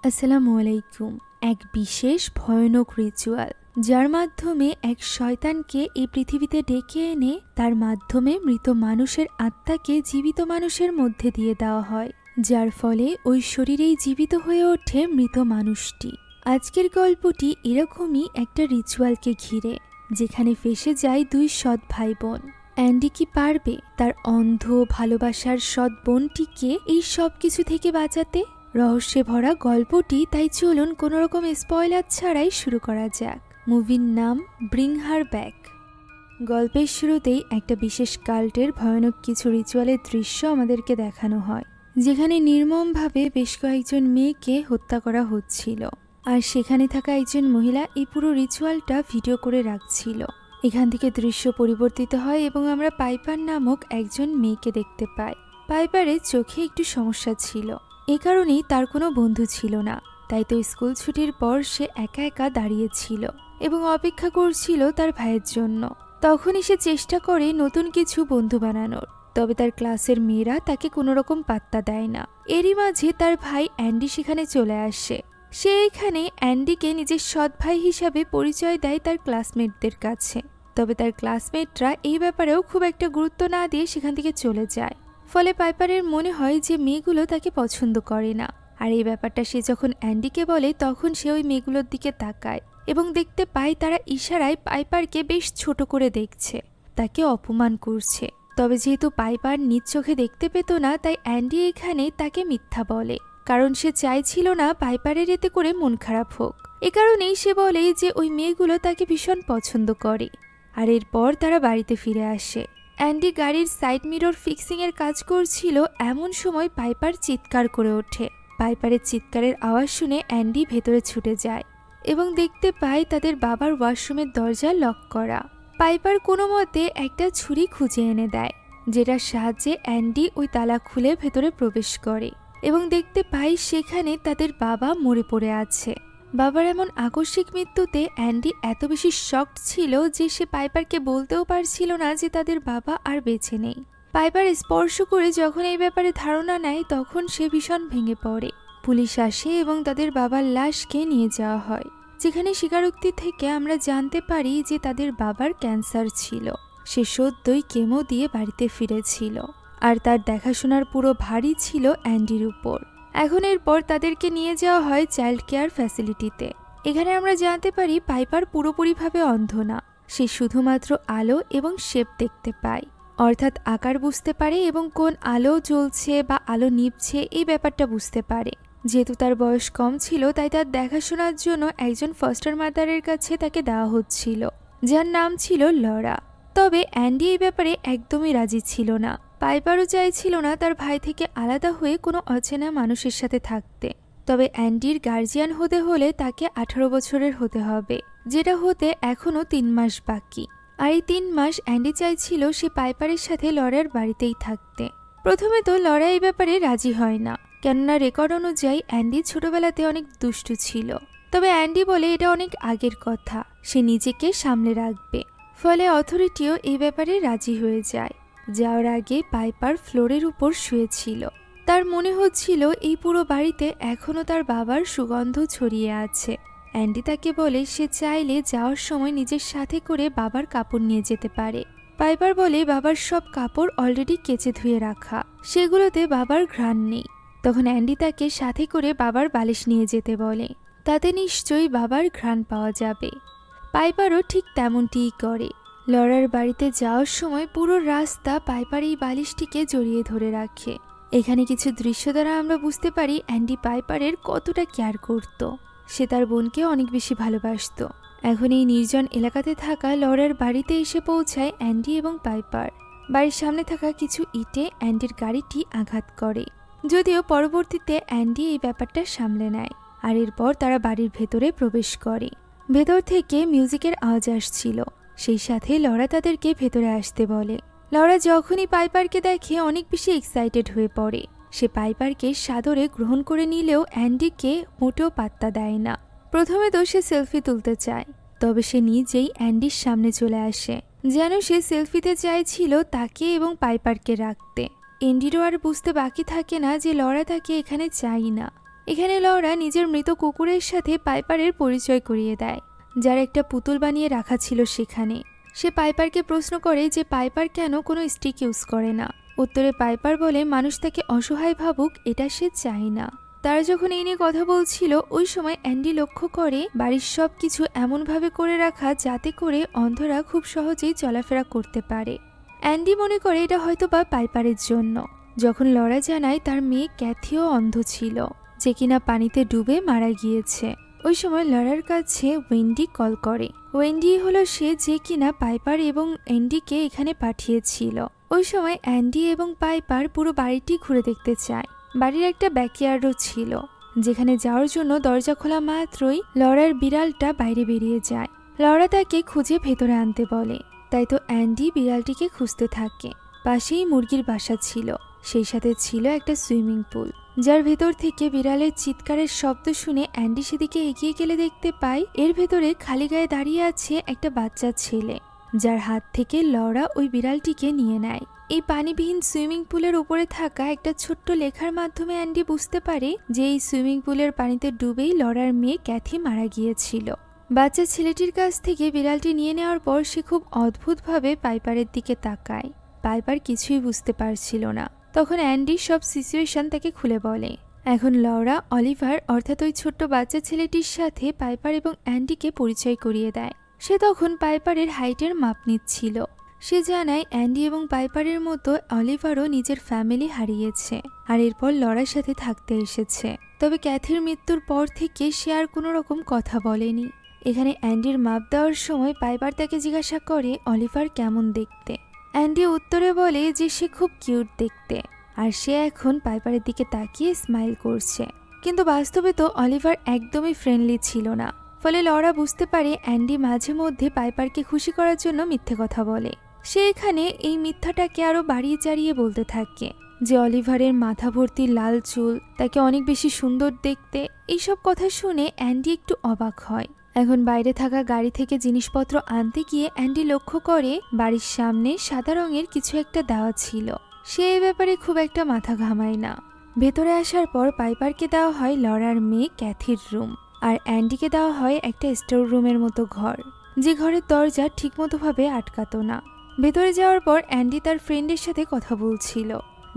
আসসালামু আলাইকুম। এক বিশেষ ভয়ানক রিচুয়াল যার মাধ্যমে এক শয়তানকে এই পৃথিবীতে ডেকে এনে তার মাধ্যমে মৃত মানুষের আত্মাকে জীবিত মানুষের মধ্যে দিয়ে দেওয়া হয়, যার ফলে ওই শরীরেই জীবিত হয়ে ওঠে মৃত মানুষটি। আজকের গল্পটি এরকমই একটা রিচুয়ালকে ঘিরে, যেখানে ফেঁসে যায় দুই সৎ ভাই বোন। অ্যান্ডি কি পারবে তার অন্ধ ভালোবাসার সৎ বোনটিকে এই সব কিছু থেকে বাঁচাতে? রহস্যে ভরা গল্পটি, তাই চলুন কোনোরকম স্পয়লার ছাড়াই শুরু করা যাক। মুভির নাম ব্রিং হার ব্যাক। গল্পের শুরুতেই একটা বিশেষ কাল্টের ভয়ানক কিছু রিচুয়ালের দৃশ্য আমাদেরকে দেখানো হয়, যেখানে নির্মমভাবে বেশ কয়েকজন মেয়েকে হত্যা করা হচ্ছিল, আর সেখানে থাকা একজন মহিলা এই পুরো রিচুয়ালটা ভিডিও করে রাখছিল। এখান থেকে দৃশ্য পরিবর্তিত হয় এবং আমরা পাইপার নামক একজন মেয়েকে দেখতে পাই। পাইপারের চোখে একটু সমস্যা ছিল, এ কারণেই তার কোনো বন্ধু ছিল না। তাই তো স্কুল ছুটির পর সে একা একা দাঁড়িয়েছিল এবং অপেক্ষা করছিল তার ভাইয়ের জন্য। তখনই সে চেষ্টা করে নতুন কিছু বন্ধু বানানোর, তবে তার ক্লাসের মেয়েরা তাকে কোনো রকম পাত্তা দেয় না। এরই মাঝে তার ভাই অ্যান্ডি সেখানে চলে আসে। সে এখানে অ্যান্ডিকে নিজের সৎ ভাই হিসাবে পরিচয় দেয় তার ক্লাসমেটদের কাছে। তবে তার ক্লাসমেটরা এই ব্যাপারেও খুব একটা গুরুত্ব না দিয়ে সেখান থেকে চলে যায়। ফলে পাইপারের মনে হয় যে মেয়েগুলো তাকে পছন্দ করে না। আর এই ব্যাপারটা সে যখন অ্যান্ডিকে বলে, তখন সে ওই মেয়েগুলোর দিকে তাকায় এবং দেখতে পায় তারা ইশারায় পাইপারকে বেশ ছোট করে দেখছে, তাকে অপমান করছে। তবে যেহেতু পাইপার নিজ চোখে দেখতে পেত না, তাই অ্যান্ডি এখানে তাকে মিথ্যা বলে, কারণ সে চাইছিল না পাইপারের এতে করে মন খারাপ হোক। এ কারণেই সে বলে যে ওই মেয়েগুলো তাকে ভীষণ পছন্দ করে। আর এরপর তারা বাড়িতে ফিরে আসে। অ্যান্ডি গাড়ির সাইড মিরর ফিক্সিং এর কাজ করছিল, এমন সময় পাইপার চিৎকার করে ওঠে। পাইপারের চিৎকারের আওয়াজ শুনে অ্যান্ডি ভেতরে ছুটে যায় এবং দেখতে পায় তাদের বাবার ওয়াশরুমের দরজা লক করা। পাইপার কোনো মতে একটা ছুরি খুঁজে এনে দেয়, যেটার সাহায্যে অ্যান্ডি ওই তালা খুলে ভেতরে প্রবেশ করে এবং দেখতে পায় সেখানে তাদের বাবা মরে পড়ে আছে। বাবার এমন আকস্মিক মৃত্যুতে অ্যান্ডি এত বেশি শকড ছিল যে সে পাইপারকে বলতেও পারছিল না যে তাদের বাবা আর বেঁচে নেই। পাইপার স্পর্শ করে যখন এই ব্যাপারে ধারণা নেয়, তখন সে ভীষণ ভেঙে পড়ে। পুলিশ আসে এবং তাদের বাবার লাশকে নিয়ে যাওয়া হয়, যেখানে স্বীকারোক্তি থেকে আমরা জানতে পারি যে তাদের বাবার ক্যান্সার ছিল। সে সদ্যই কেমো দিয়ে বাড়িতে ফিরেছিল, আর তার দেখাশোনার পুরো ভারই ছিল অ্যান্ডির উপর। এখন এরপর তাদেরকে নিয়ে যাওয়া হয় চাইল্ড কেয়ার ফ্যাসিলিটিতে। এখানে আমরা জানতে পারি পাইপার পুরোপুরিভাবে অন্ধ না, সে শুধুমাত্র আলো এবং শেপ দেখতে পায়, অর্থাৎ আকার বুঝতে পারে এবং কোন আলো জ্বলছে বা আলো নিভছে এই ব্যাপারটা বুঝতে পারে। যেহেতু তার বয়স কম ছিল, তাই তার দেখাশোনার জন্য একজন ফস্টার মাদারের কাছে তাকে দেওয়া হচ্ছিল, যার নাম ছিল লরা। তবে অ্যান্ডি এই ব্যাপারে একদমই রাজি ছিল না। পাইপারও চাইছিল না তার ভাই থেকে আলাদা হয়ে কোনো অচেনা মানুষের সাথে থাকতে। তবে অ্যান্ডির গার্জিয়ান হতে হলে তাকে 18 বছরের হতে হবে, যেটা হতে এখনও 3 মাস বাকি। আর এই 3 মাস অ্যান্ডি চাইছিল সে পাইপারের সাথে লরার বাড়িতেই থাকতে। প্রথমে তো লরা এই ব্যাপারে রাজি হয় না, কেননা রেকর্ড অনুযায়ী অ্যান্ডি ছোটবেলাতে অনেক দুষ্টু ছিল। তবে অ্যান্ডি বলে এটা অনেক আগের কথা, সে নিজেকে সামলে রাখবে। ফলে অথরিটিও এই ব্যাপারে রাজি হয়ে যায়। যাওয়ার আগে পাইপার ফ্লোরের উপর শুয়েছিল। তার মনে হচ্ছিল এই পুরো বাড়িতে এখনও তার বাবার সুগন্ধ ছড়িয়ে আছে। অ্যান্ডি তাকে বলে সে চাইলে যাওয়ার সময় নিজের সাথে করে বাবার কাপড় নিয়ে যেতে পারে। পাইপার বলে বাবার সব কাপড় অলরেডি কেচে ধুয়ে রাখা, সেগুলোতে বাবার ঘ্রাণ নেই। তখন অ্যান্ডি তাকে সাথে করে বাবার বালিশ নিয়ে যেতে বলে, তাতে নিশ্চয়ই বাবার ঘ্রাণ পাওয়া যাবে। পাইপারও ঠিক তেমনটিই করে। লরার বাড়িতে যাওয়ার সময় পুরো রাস্তা পাইপার এই বালিশটিকে জড়িয়ে ধরে রাখে। এখানে কিছু দৃশ্য দ্বারা আমরা বুঝতে পারি অ্যান্ডি পাইপারের কতটা কেয়ার করত। সে তার বোনকে অনেক বেশি ভালোবাসত। এখন এই নির্জন এলাকাতে থাকা লরার বাড়িতে এসে পৌঁছায় অ্যান্ডি এবং পাইপার। বাড়ির সামনে থাকা কিছু ইটে অ্যান্ডির গাড়িটি আঘাত করে, যদিও পরবর্তীতে অ্যান্ডি এই ব্যাপারটা সামলে নেয়। আর এরপর তারা বাড়ির ভেতরে প্রবেশ করে। ভেতর থেকে মিউজিকের আওয়াজ আসছিল, সেই সাথে লরা তাদেরকে ভেতরে আসতে বলে। লরা যখনই পাইপারকে দেখে অনেক বেশি এক্সাইটেড হয়ে পড়ে। সে পাইপারকে সাদরে গ্রহণ করে নিলেও অ্যান্ডিকে মোটেও পাত্তা দেয় না। প্রথমে তো সে সেলফি তুলতে চায়, তবে সে নিজেই অ্যান্ডির সামনে চলে আসে, যেন সে সেলফিতে চাইছিল তাকে এবং পাইপারকে রাখতে। অ্যান্ডিরও আর বুঝতে বাকি থাকে না যে লরা তাকে এখানে চাই না। এখানে লরা নিজের মৃত কুকুরের সাথে পাইপারের পরিচয় করিয়ে দেয়, যার একটা পুতুল বানিয়ে রাখা ছিল সেখানে। সে পাইপারকে প্রশ্ন করে যে পাইপার কেন কোনো স্টিক ইউজ করে না। উত্তরে পাইপার বলে মানুষ তাকে অসহায় ভাবুক এটা সে চায় না। তারা যখন এই নিয়ে কথা বলছিল ওই সময় অ্যান্ডি লক্ষ্য করে বাড়ির সব কিছু এমনভাবে করে রাখা যাতে করে অন্ধরা খুব সহজেই চলাফেরা করতে পারে। অ্যান্ডি মনে করে এটা হয়তো বা পাইপারের জন্য। যখন লরা জানায় তার মেয়ে ক্যাথিও অন্ধ ছিল, যে কিনা পানিতে ডুবে মারা গিয়েছে। ওই সময় লরার কাছে ওয়েন্ডি কল করে। ওয়েন্ডি হলো সে যে কিনা পাইপার এবং অ্যান্ডিকে এখানে পাঠিয়েছিল। ওই সময় অ্যান্ডি এবং পাইপার পুরো বাড়িটি ঘুরে দেখতে চায়। বাড়ির একটা ব্যাকইয়ার্ডও ছিল, যেখানে যাওয়ার জন্য দরজা খোলা মাত্রই লরার বিড়ালটা বাইরে বেরিয়ে যায়। লরা তাকে খুঁজে ভেতরে আনতে বলে, তাই তো অ্যান্ডি বিড়ালটিকে খুঁজতে থাকে। পাশেই মুরগির বাসা ছিল, সেই সাথে ছিল একটা সুইমিং পুল, যার ভেতর থেকে বিড়ালের চিৎকারের শব্দ শুনে অ্যান্ডি সেদিকে এগিয়ে গেলে দেখতে পায় এর ভেতরে খালি গায়ে দাঁড়িয়ে আছে একটা বাচ্চা ছেলে, যার হাত থেকে লরা ওই বিড়ালটিকে নিয়ে নেয়। এই পানিবিহীন সুইমিং পুলের উপরে থাকা একটা ছোট্ট লেখার মাধ্যমে অ্যান্ডি বুঝতে পারে যে এই সুইমিং পুলের পানিতে ডুবেই লরার মেয়ে ক্যাথি মারা গিয়েছিল। বাচ্চা ছেলেটির কাছ থেকে বিড়ালটি নিয়ে নেওয়ার পর সে খুব অদ্ভুতভাবে পাইপারের দিকে তাকায়। পাইপার কিছুই বুঝতে পারছিল না। তখন অ্যান্ডি সব সিচুয়েশন তাকে খুলে বলে। এখন লরা অলিভার অর্থাৎ ওই ছোট্ট বাচ্চা ছেলেটির সাথে পাইপার এবং অ্যান্ডিকে পরিচয় করিয়ে দেয়। সে তখন পাইপারের হাইটের মাপ নিচ্ছিল। সে জানায় অ্যান্ডি এবং পাইপারের মতো অলিভারও নিজের ফ্যামিলি হারিয়েছে আর এরপর লরার সাথে থাকতে এসেছে। তবে ক্যাথির মৃত্যুর পর থেকে সে আর কোনো রকম কথা বলেনি। এখানে অ্যান্ডির মাপ দেওয়ার সময় পাইপার তাকে জিজ্ঞাসা করে অলিভার কেমন দেখতে। অ্যান্ডি উত্তরে বলে যে সে খুব কিউট দেখতে, আর সে এখন পাইপারের দিকে তাকিয়ে স্মাইল করছে। কিন্তু বাস্তবে তো অলিভার একদমই ফ্রেন্ডলি ছিল না। ফলে লরা বুঝতে পারে অ্যান্ডি মাঝে মধ্যে পাইপারকে খুশি করার জন্য মিথ্যে কথা বলে। সে এখানে এই মিথ্যাটাকে আরো বাড়িয়ে চাড়িয়ে বলতে থাকে যে অলিভারের মাথা ভর্তি লাল চুল, তাকে অনেক বেশি সুন্দর দেখতে। এইসব কথা শুনে অ্যান্ডি একটু অবাক হয়। এখন বাইরে থাকা গাড়ি থেকে জিনিসপত্র আনতে গিয়ে অ্যান্ডি লক্ষ্য করে বাড়ির সামনে সাদা রঙের কিছু একটা দেওয়া ছিল। সে এ ব্যাপারে খুব একটা মাথা ঘামায় না। ভেতরে আসার পর পাইপারকে দেওয়া হয় লরার মেয়ে ক্যাথির রুম, আর অ্যান্ডিকে দেওয়া হয় একটা স্টোর রুমের মতো ঘর, যে ঘরের দরজা ঠিকমতোভাবে আটকাতো না। ভেতরে যাওয়ার পর অ্যান্ডি তার ফ্রেন্ডের সাথে কথা বলছিল,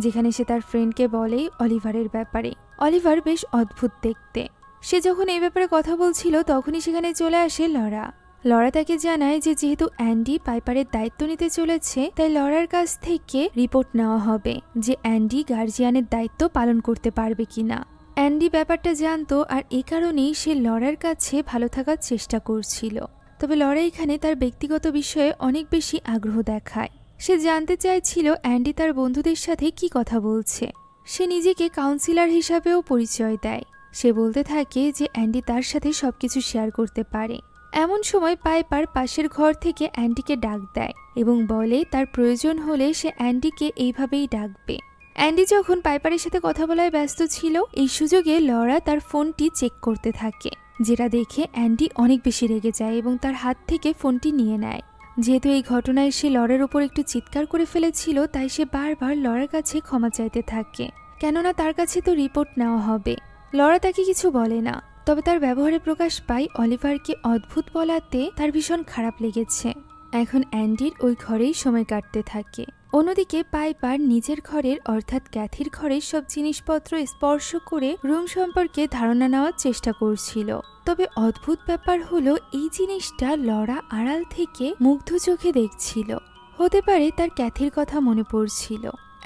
যেখানে সে তার ফ্রেন্ডকে বলে অলিভারের ব্যাপারে। অলিভার বেশ অদ্ভুত দেখতে। সে যখন এই ব্যাপারে কথা বলছিল তখনই সেখানে চলে আসে লরা। লরা তাকে জানায় যে যেহেতু অ্যান্ডি পাইপারের দায়িত্ব নিতে চলেছে, তাই লরার কাছ থেকে রিপোর্ট নেওয়া হবে যে অ্যান্ডি গার্জিয়ানের দায়িত্ব পালন করতে পারবে কিনা। অ্যান্ডি ব্যাপারটা জানতো, আর এ কারণেই সে লরার কাছে ভালো থাকার চেষ্টা করছিল। তবে লরা এখানে তার ব্যক্তিগত বিষয়ে অনেক বেশি আগ্রহ দেখায়। সে জানতে চাইছিল অ্যান্ডি তার বন্ধুদের সাথে কি কথা বলছে। সে নিজেকে কাউন্সিলর হিসাবেও পরিচয় দেয়। সে বলতে থাকে যে অ্যান্ডি তার সাথে সবকিছু শেয়ার করতে পারে। এমন সময় পাইপার পাশের ঘর থেকে অ্যান্ডিকে ডাক দেয় এবং বলে তার প্রয়োজন হলে সে অ্যান্ডিকে এইভাবেই ডাকবে। অ্যান্ডি যখন পাইপারের সাথে কথা বলায় ব্যস্ত ছিল, এই সুযোগে লরা তার ফোনটি চেক করতে থাকে, যেটা দেখে অ্যান্ডি অনেক বেশি রেগে যায় এবং তার হাত থেকে ফোনটি নিয়ে নেয়। যেহেতু এই ঘটনায় সে লরার উপর একটু চিৎকার করে ফেলেছিল, তাই সে বারবার লরার কাছে ক্ষমা চাইতে থাকে, কেননা তার কাছে তো রিপোর্ট নেওয়া হবে। লরা তাকে কিছু বলে না, তবে তার ব্যবহারে প্রকাশ পায় অলিভারকে অদ্ভুত বলাতে তার ভীষণ খারাপ লেগেছে। এখন অ্যান্ডির ওই ঘরেই সময় কাটতে থাকে। অন্যদিকে পাইপার নিজের ঘরের অর্থাৎ ক্যাথির ঘরের সব জিনিসপত্র স্পর্শ করে রুম সম্পর্কে ধারণা নেওয়ার চেষ্টা করছিল। তবে অদ্ভুত ব্যাপার হলো এই জিনিসটা লরা আড়াল থেকে মুগ্ধ চোখে দেখছিল। হতে পারে তার ক্যাথির কথা মনে পড়ছিল,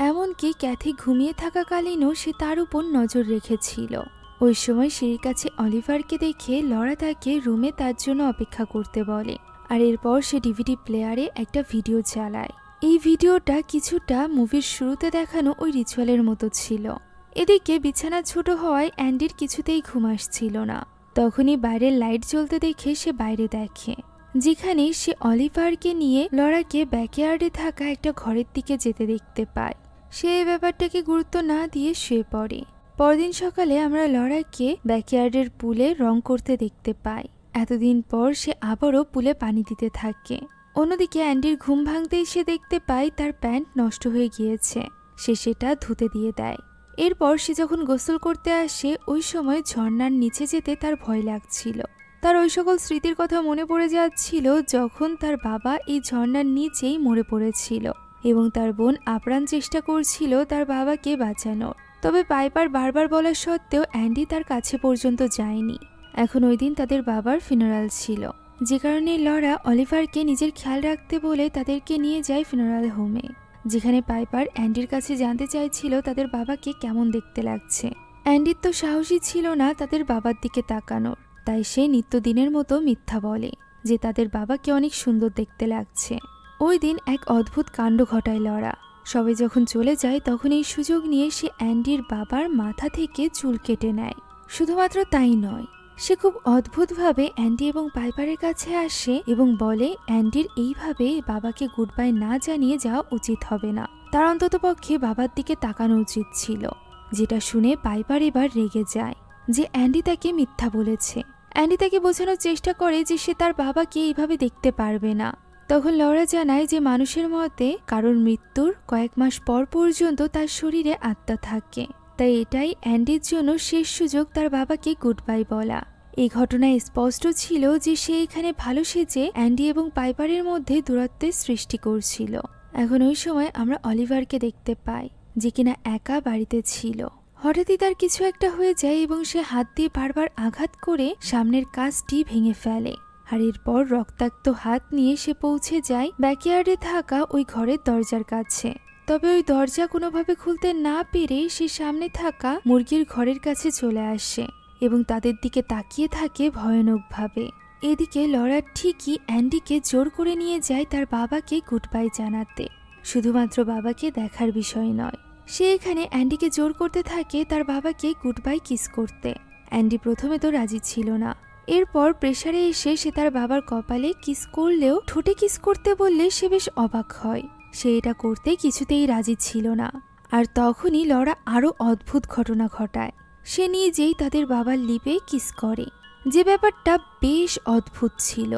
এমনকি ক্যাথি ঘুমিয়ে থাকাকালীনও সে তার উপর নজর রেখেছিল। ওই সময় সিঁড়ির কাছে অলিভারকে দেখে লরা তাকে রুমে তার জন্য অপেক্ষা করতে বলে, আর এরপর সে ডিভিডি প্লেয়ারে একটা ভিডিও চালায়। এই ভিডিওটা কিছুটা মুভির শুরুতে দেখানো ওই রিচুয়ালের মতো ছিল। এদিকে বিছানা ছোট হওয়ায় অ্যান্ডির কিছুতেই ঘুম আসছিল না। তখনই বাইরের লাইট জ্বলতে দেখে সে বাইরে দেখে, যেখানে সে অলিভারকে নিয়ে লরাকে ব্যাকইয়ার্ডে থাকা একটা ঘরের দিকে যেতে দেখতে পায়। সে এই ব্যাপারটাকে গুরুত্ব না দিয়ে শুয়ে পড়ে। পরদিন সকালে আমরা লরাকে ব্যাকইয়ার্ডের পুলে রং করতে দেখতে পাই। এতদিন পর সে আবারও পুলে পানি দিতে থাকে। অন্যদিকে অ্যান্ডির ঘুম ভাঙতেই সে দেখতে পায় তার প্যান্ট নষ্ট হয়ে গিয়েছে। সে সেটা ধুতে দিয়ে দেয়। এরপর সে যখন গোসল করতে আসে ওই সময় ঝর্ণার নিচে যেতে তার ভয় লাগছিল। তার ওই সকল স্মৃতির কথা মনে পড়ে যাচ্ছিল যখন তার বাবা এই ঝর্ণার নিচেই মরে পড়েছিল এবং তার বোন আপ্রাণ চেষ্টা করছিল তার বাবাকে বাঁচানোর। তবে পাইপার বারবার বলা সত্ত্বেও অ্যান্ডি তার কাছে পর্যন্ত যায়নি। এখন ওই দিন তাদের বাবার ফিনারাল ছিল, যে কারণে লরা অলিভারকে নিজের খেয়াল রাখতে বলে তাদেরকে নিয়ে যায় ফিনারাল হোমে, যেখানে পাইপার অ্যান্ডির কাছে জানতে চাইছিল তাদের বাবাকে কেমন দেখতে লাগছে। অ্যান্ডির তো সাহসী ছিল না তাদের বাবার দিকে তাকানোর, তাই সে নিত্যদিনের মতো মিথ্যা বলে যে তাদের বাবাকে অনেক সুন্দর দেখতে লাগছে। ওই দিন এক অদ্ভুত কাণ্ড ঘটায় লরা। সবাই যখন চলে যায় তখন এই সুযোগ নিয়ে সে অ্যান্ডির বাবার মাথা থেকে চুল কেটে নেয়। শুধুমাত্র তাই নয়, সে খুব অদ্ভুতভাবে অ্যান্ডি এবং পাইপারের কাছে আসে এবং বলে অ্যান্ডির এইভাবে বাবাকে গুড বাই না জানিয়ে যাওয়া উচিত হবে না, তার অন্ততপক্ষে বাবার দিকে তাকানো উচিত ছিল। যেটা শুনে পাইপার এবার রেগে যায় যে অ্যান্ডি তাকে মিথ্যা বলেছে। অ্যান্ডি তাকে বোঝানোর চেষ্টা করে যে সে তার বাবাকে এইভাবে দেখতে পারবে না। তখন লরা জানায় যে মানুষের মতে কারোর মৃত্যুর কয়েক মাস পর পর্যন্ত তার শরীরে আত্মা থাকে, তাই এটাই অ্যান্ডির জন্য শেষ সুযোগ তার বাবাকে গুড বাই বলা। এই ঘটনায় স্পষ্ট ছিল যে সে এখানে ভালো সেজে অ্যান্ডি এবং পাইপারের মধ্যে দূরত্বের সৃষ্টি করছিল। এখন ওই সময় আমরা অলিভারকে দেখতে পাই, যে কিনা একা বাড়িতে ছিল। হঠাৎই তার কিছু একটা হয়ে যায় এবং সে হাত দিয়ে বারবার আঘাত করে সামনের কাঁচটি ভেঙে ফেলে। আর এরপর রক্তাক্ত হাত নিয়ে সে পৌঁছে যায় ব্যাকইয়ার্ডে থাকা ওই ঘরের দরজার কাছে। তবে ওই দরজা কোনোভাবে খুলতে না পেরে সে সামনে থাকা মুরগির ঘরের কাছে চলে আসে এবং তাদের দিকে তাকিয়ে থাকে ভয়ানকভাবে। এদিকে লরা ঠিকই অ্যান্ডিকে জোর করে নিয়ে যায় তার বাবাকে গুড বাই জানাতে, শুধুমাত্র বাবাকে দেখার বিষয় নয়। সে এখানে অ্যান্ডিকে জোর করতে থাকে তার বাবাকে গুড বাই কিস করতে। অ্যান্ডি প্রথমে তো রাজি ছিল না, এরপর প্রেসারে এসে সে তার বাবার কপালে কিস করলেও ঠোঁটে কিস করতে বললে সে বেশ অবাক হয়। সে এটা করতে কিছুতেই রাজি ছিল না। আর তখনই লরা আরো অদ্ভুত ঘটনা ঘটায়। সে নিজেই তাদের বাবার লিপে কিস করে, যে ব্যাপারটা বেশ অদ্ভুত ছিল।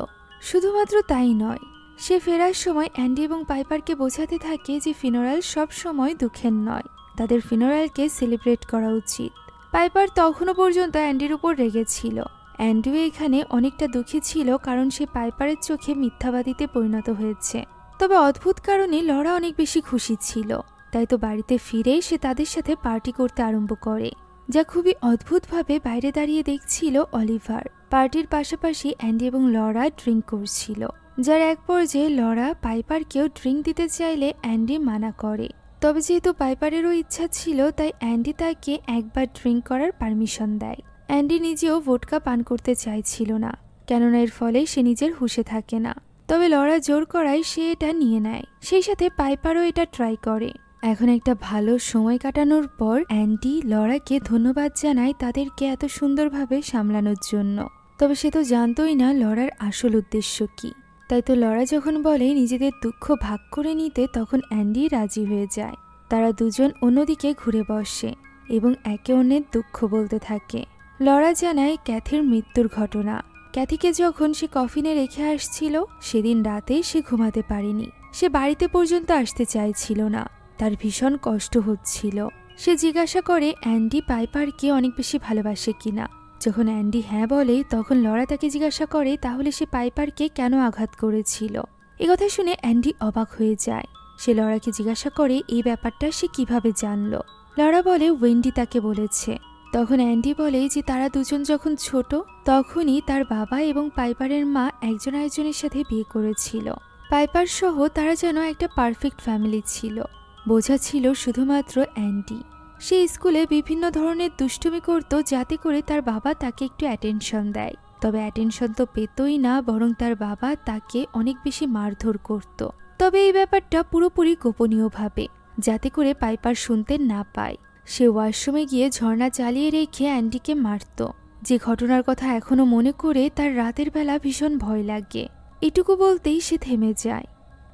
শুধুমাত্র তাই নয়, সে ফেরার সময় অ্যান্ডি এবং পাইপারকে বোঝাতে থাকে যে ফিনারাল সব সময় দুঃখের নয়, তাদের ফিনারালকে সেলিব্রেট করা উচিত। পাইপার তখনও পর্যন্ত অ্যান্ডির উপর রেগেছিল। অ্যান্ডিও এখানে অনেকটা দুঃখী ছিল কারণ সে পাইপারের চোখে মিথ্যাবাদীতে পরিণত হয়েছে। তবে অদ্ভুত কারণে লরা অনেক বেশি খুশি ছিল, তাই তো বাড়িতে ফিরে সে তাদের সাথে পার্টি করতে আরম্ভ করে, যা খুবই অদ্ভুতভাবে বাইরে দাঁড়িয়ে দেখছিল অলিভার। পার্টির পাশাপাশি অ্যান্ডি এবং লরা ড্রিঙ্ক করছিল, যার এক পর্যায়ে লরা পাইপারকেও ড্রিঙ্ক দিতে চাইলে অ্যান্ডি মানা করে। তবে যেহেতু পাইপারেরও ইচ্ছা ছিল তাই অ্যান্ডি তাকে একবার ড্রিঙ্ক করার পারমিশন দেয়। অ্যান্ডি নিজেও ভোডকা পান করতে চাইছিল না, কেননা এর ফলে সে নিজের হুঁশে থাকে না। তবে লরা জোর করায় সে এটা নিয়ে নেয়, সেই সাথে পাইপারও এটা ট্রাই করে। এখন একটা ভালো সময় কাটানোর পর অ্যান্ডি লরাকে ধন্যবাদ জানায় তাদেরকে এত সুন্দরভাবে সামলানোর জন্য। তবে সে তো জানতোই না লরার আসল উদ্দেশ্য কি। তাই তো লরা যখন বলে নিজেদের দুঃখ ভাগ করে নিতে তখন অ্যান্ডি রাজি হয়ে যায়। তারা দুজন অন্যদিকে ঘুরে বসে এবং একে অন্যের দুঃখ বলতে থাকে। লরা জানায় ক্যাথির মৃত্যুর ঘটনা। ক্যাথিকে যখন সে কফিনে রেখে আসছিল সেদিন রাতে সে ঘুমাতে পারেনি। সে বাড়িতে পর্যন্ত আসতে চাইছিল না, তার ভীষণ কষ্ট হচ্ছিল। সে জিজ্ঞাসা করে অ্যান্ডি পাইপারকে অনেক বেশি ভালোবাসে কিনা। যখন অ্যান্ডি হ্যাঁ বলে তখন লরা তাকে জিজ্ঞাসা করে তাহলে সে পাইপারকে কেন আঘাত করেছিল। এ কথা শুনে অ্যান্ডি অবাক হয়ে যায়। সে লরাকে জিজ্ঞাসা করে এই ব্যাপারটা সে কিভাবে জানলো। লরা বলে ওয়েন্ডি তাকে বলেছে। তখন অ্যান্ডি বলে যে তারা দুজন যখন ছোট তখনই তার বাবা এবং পাইপারের মা একজন আরেকজনের সাথে বিয়ে করেছিল। পাইপার সহ তারা যেন একটা পারফেক্ট ফ্যামিলি ছিল। বোঝা ছিল শুধুমাত্র অ্যান্ডি। সে স্কুলে বিভিন্ন ধরনের দুষ্টুমি করত যাতে করে তার বাবা তাকে একটু অ্যাটেনশন দেয়। তবে অ্যাটেনশন তো পেতই না, বরং তার বাবা তাকে অনেক বেশি মারধর করত। তবে এই ব্যাপারটা পুরোপুরি গোপনীয়ভাবে, যাতে করে পাইপার শুনতে না পায়। সে ওয়াশরুমে গিয়ে ঝর্ণা চালিয়ে রেখে অ্যান্ডিকে মারত, যে ঘটনার কথা এখনো মনে করে তার রাতের বেলা ভীষণ ভয় লাগে। এটুকু বলতেই সে থেমে যায়।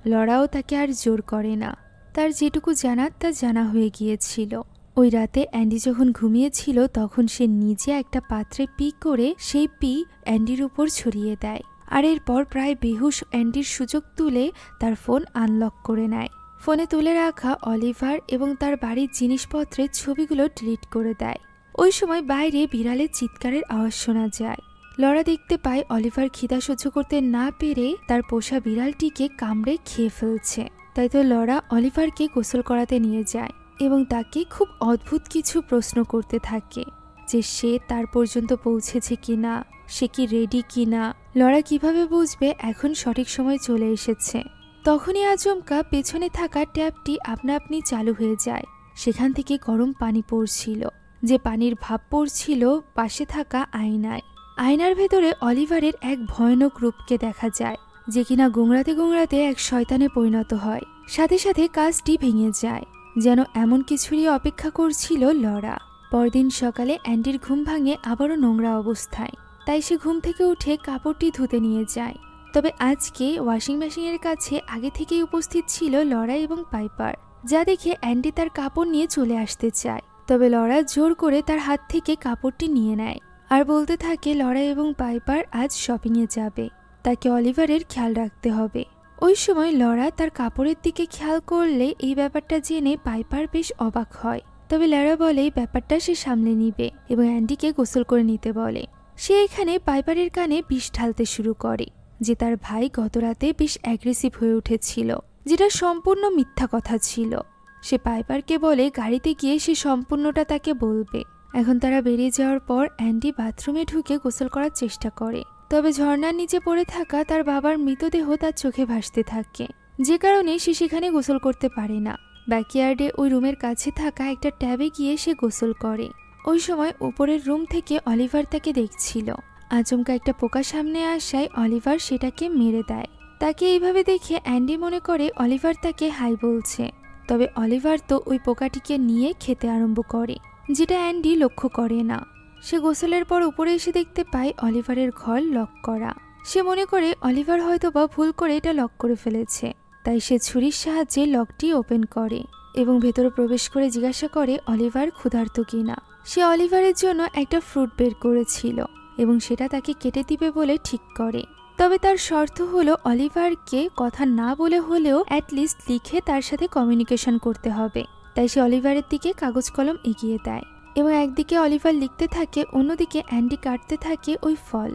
লরাও তাকে আর জোর করে না, তার যেটুকু জানার তা জানা হয়ে গিয়েছিল। ওই রাতে অ্যান্ডি যখন ঘুমিয়েছিল তখন সে নিজে একটা পাত্রে পি করে সেই পি অ্যান্ডির উপর ছড়িয়ে দেয়। আর এরপর প্রায় বেহুশ অ্যান্ডির সুযোগ তুলে তার ফোন আনলক করে নেয়। ফোনে তুলে রাখা অলিভার এবং তার বাড়ির জিনিসপত্রের ছবিগুলো ডিলিট করে দেয়। ওই সময় বাইরে বিড়ালের চিৎকারের আওয়াজ শোনা যায়। লরা দেখতে পায় অলিভার খিদা সহ্য করতে না পেরে তার পোষা বিড়ালটিকে কামড়ে খেয়ে ফেলছে। তাই তো লরা অলিভারকে গোসল করাতে নিয়ে যায় এবং তাকে খুব অদ্ভুত কিছু প্রশ্ন করতে থাকে, যে সে তার পর্যন্ত পৌঁছেছে কিনা, সে কি রেডি কিনা। লরা কিভাবে বুঝবে এখন সঠিক সময় চলে এসেছে? তখনই আচমকা পেছনে থাকা ট্যাপটি আপনা আপনি চালু হয়ে যায়। সেখান থেকে গরম পানি পড়ছিল, যে পানির ভাপ পড়ছিল পাশে থাকা আয়নায়। আয়নার ভেতরে অলিভারের এক ভয়ানক রূপকে দেখা যায়, যে কিনা গোংড়াতে গোংড়াতে এক শয়তানে পরিণত হয়। সাথে সাথে কাজটি ভেঙে যায়, যেন এমন কিছুরই অপেক্ষা করছিল লরা। পরদিন সকালে অ্যান্ডির ঘুম ভাঙে আবারও নোংরা অবস্থায়। তাই সে ঘুম থেকে উঠে কাপড়টি ধুতে নিয়ে যায়। তবে আজকে ওয়াশিং মেশিনের কাছে আগে থেকেই উপস্থিত ছিল লরা এবং পাইপার, যা দেখে অ্যান্ডি তার কাপড় নিয়ে চলে আসতে চায়। তবে লরা জোর করে তার হাত থেকে কাপড়টি নিয়ে নেয় আর বলতে থাকে লরা এবং পাইপার আজ শপিংয়ে যাবে, তাকে অলিভারের খেয়াল রাখতে হবে। ওই সময় লরা তার কাপড়ের দিকে খেয়াল করলে এই ব্যাপারটা জেনে পাইপার বেশ অবাক হয়। তবে লরা বলে ব্যাপারটা সে সামলে নিবে এবং অ্যান্ডিকে গোসল করে নিতে বলে। সে এখানে পাইপারের কানে বিষ ঢালতে শুরু করে, যে তার ভাই গতরাতে বেশ অ্যাগ্রেসিভ হয়ে উঠেছিল, যেটা সম্পূর্ণ মিথ্যা কথা ছিল। সে পাইপারকে বলে গাড়িতে গিয়ে সে সম্পূর্ণটা তাকে বলবে। এখন তারা বেরিয়ে যাওয়ার পর অ্যান্ডি বাথরুমে ঢুকে গোসল করার চেষ্টা করে। তবে ঝর্ণার নিচে পড়ে থাকা তার বাবার মৃতদেহ তার চোখে ভাসতে থাকে, যে কারণে সে সেখানে গোসল করতে পারে না। ব্যাকইয়ার্ডে ওই রুমের কাছে থাকা একটা ট্যাবে গিয়ে সে গোসল করে। ওই সময় উপরের রুম থেকে অলিভার তাকে দেখছিল। আচমকা একটা পোকা সামনে আসায় অলিভার সেটাকে মেরে দেয়। তাকে এইভাবে দেখে অ্যান্ডি মনে করে অলিভার তাকে হাই বলছে। তবে অলিভার তো ওই পোকাটিকে নিয়ে খেতে আরম্ভ করে, যেটা অ্যান্ডি লক্ষ্য করে না। সে গোসলের পর উপরে এসে দেখতে পায় অলিভারের ঘর লক করা। সে মনে করে অলিভার হয়তোবা ভুল করে এটা লক করে ফেলেছে। তাই সে ছুরির সাহায্যে লকটি ওপেন করে এবং ভেতরে প্রবেশ করে জিজ্ঞাসা করে অলিভার ক্ষুধার্ত কিনা। সে অলিভারের জন্য একটা ফ্রুট বের করেছিল এবং সেটা তাকে কেটে দিবে বলে ঠিক করে। তবে তার শর্ত হলো অলিভারকে কথা না বলে হলেও অ্যাটলিস্ট লিখে তার সাথে কমিউনিকেশন করতে হবে। তাই সে অলিভারের দিকে কাগজ কলম এগিয়ে দেয় এবং একদিকে অলিভার লিখতে থাকে, অন্যদিকে অ্যান্ডি কাটতে থাকে ওই ফল।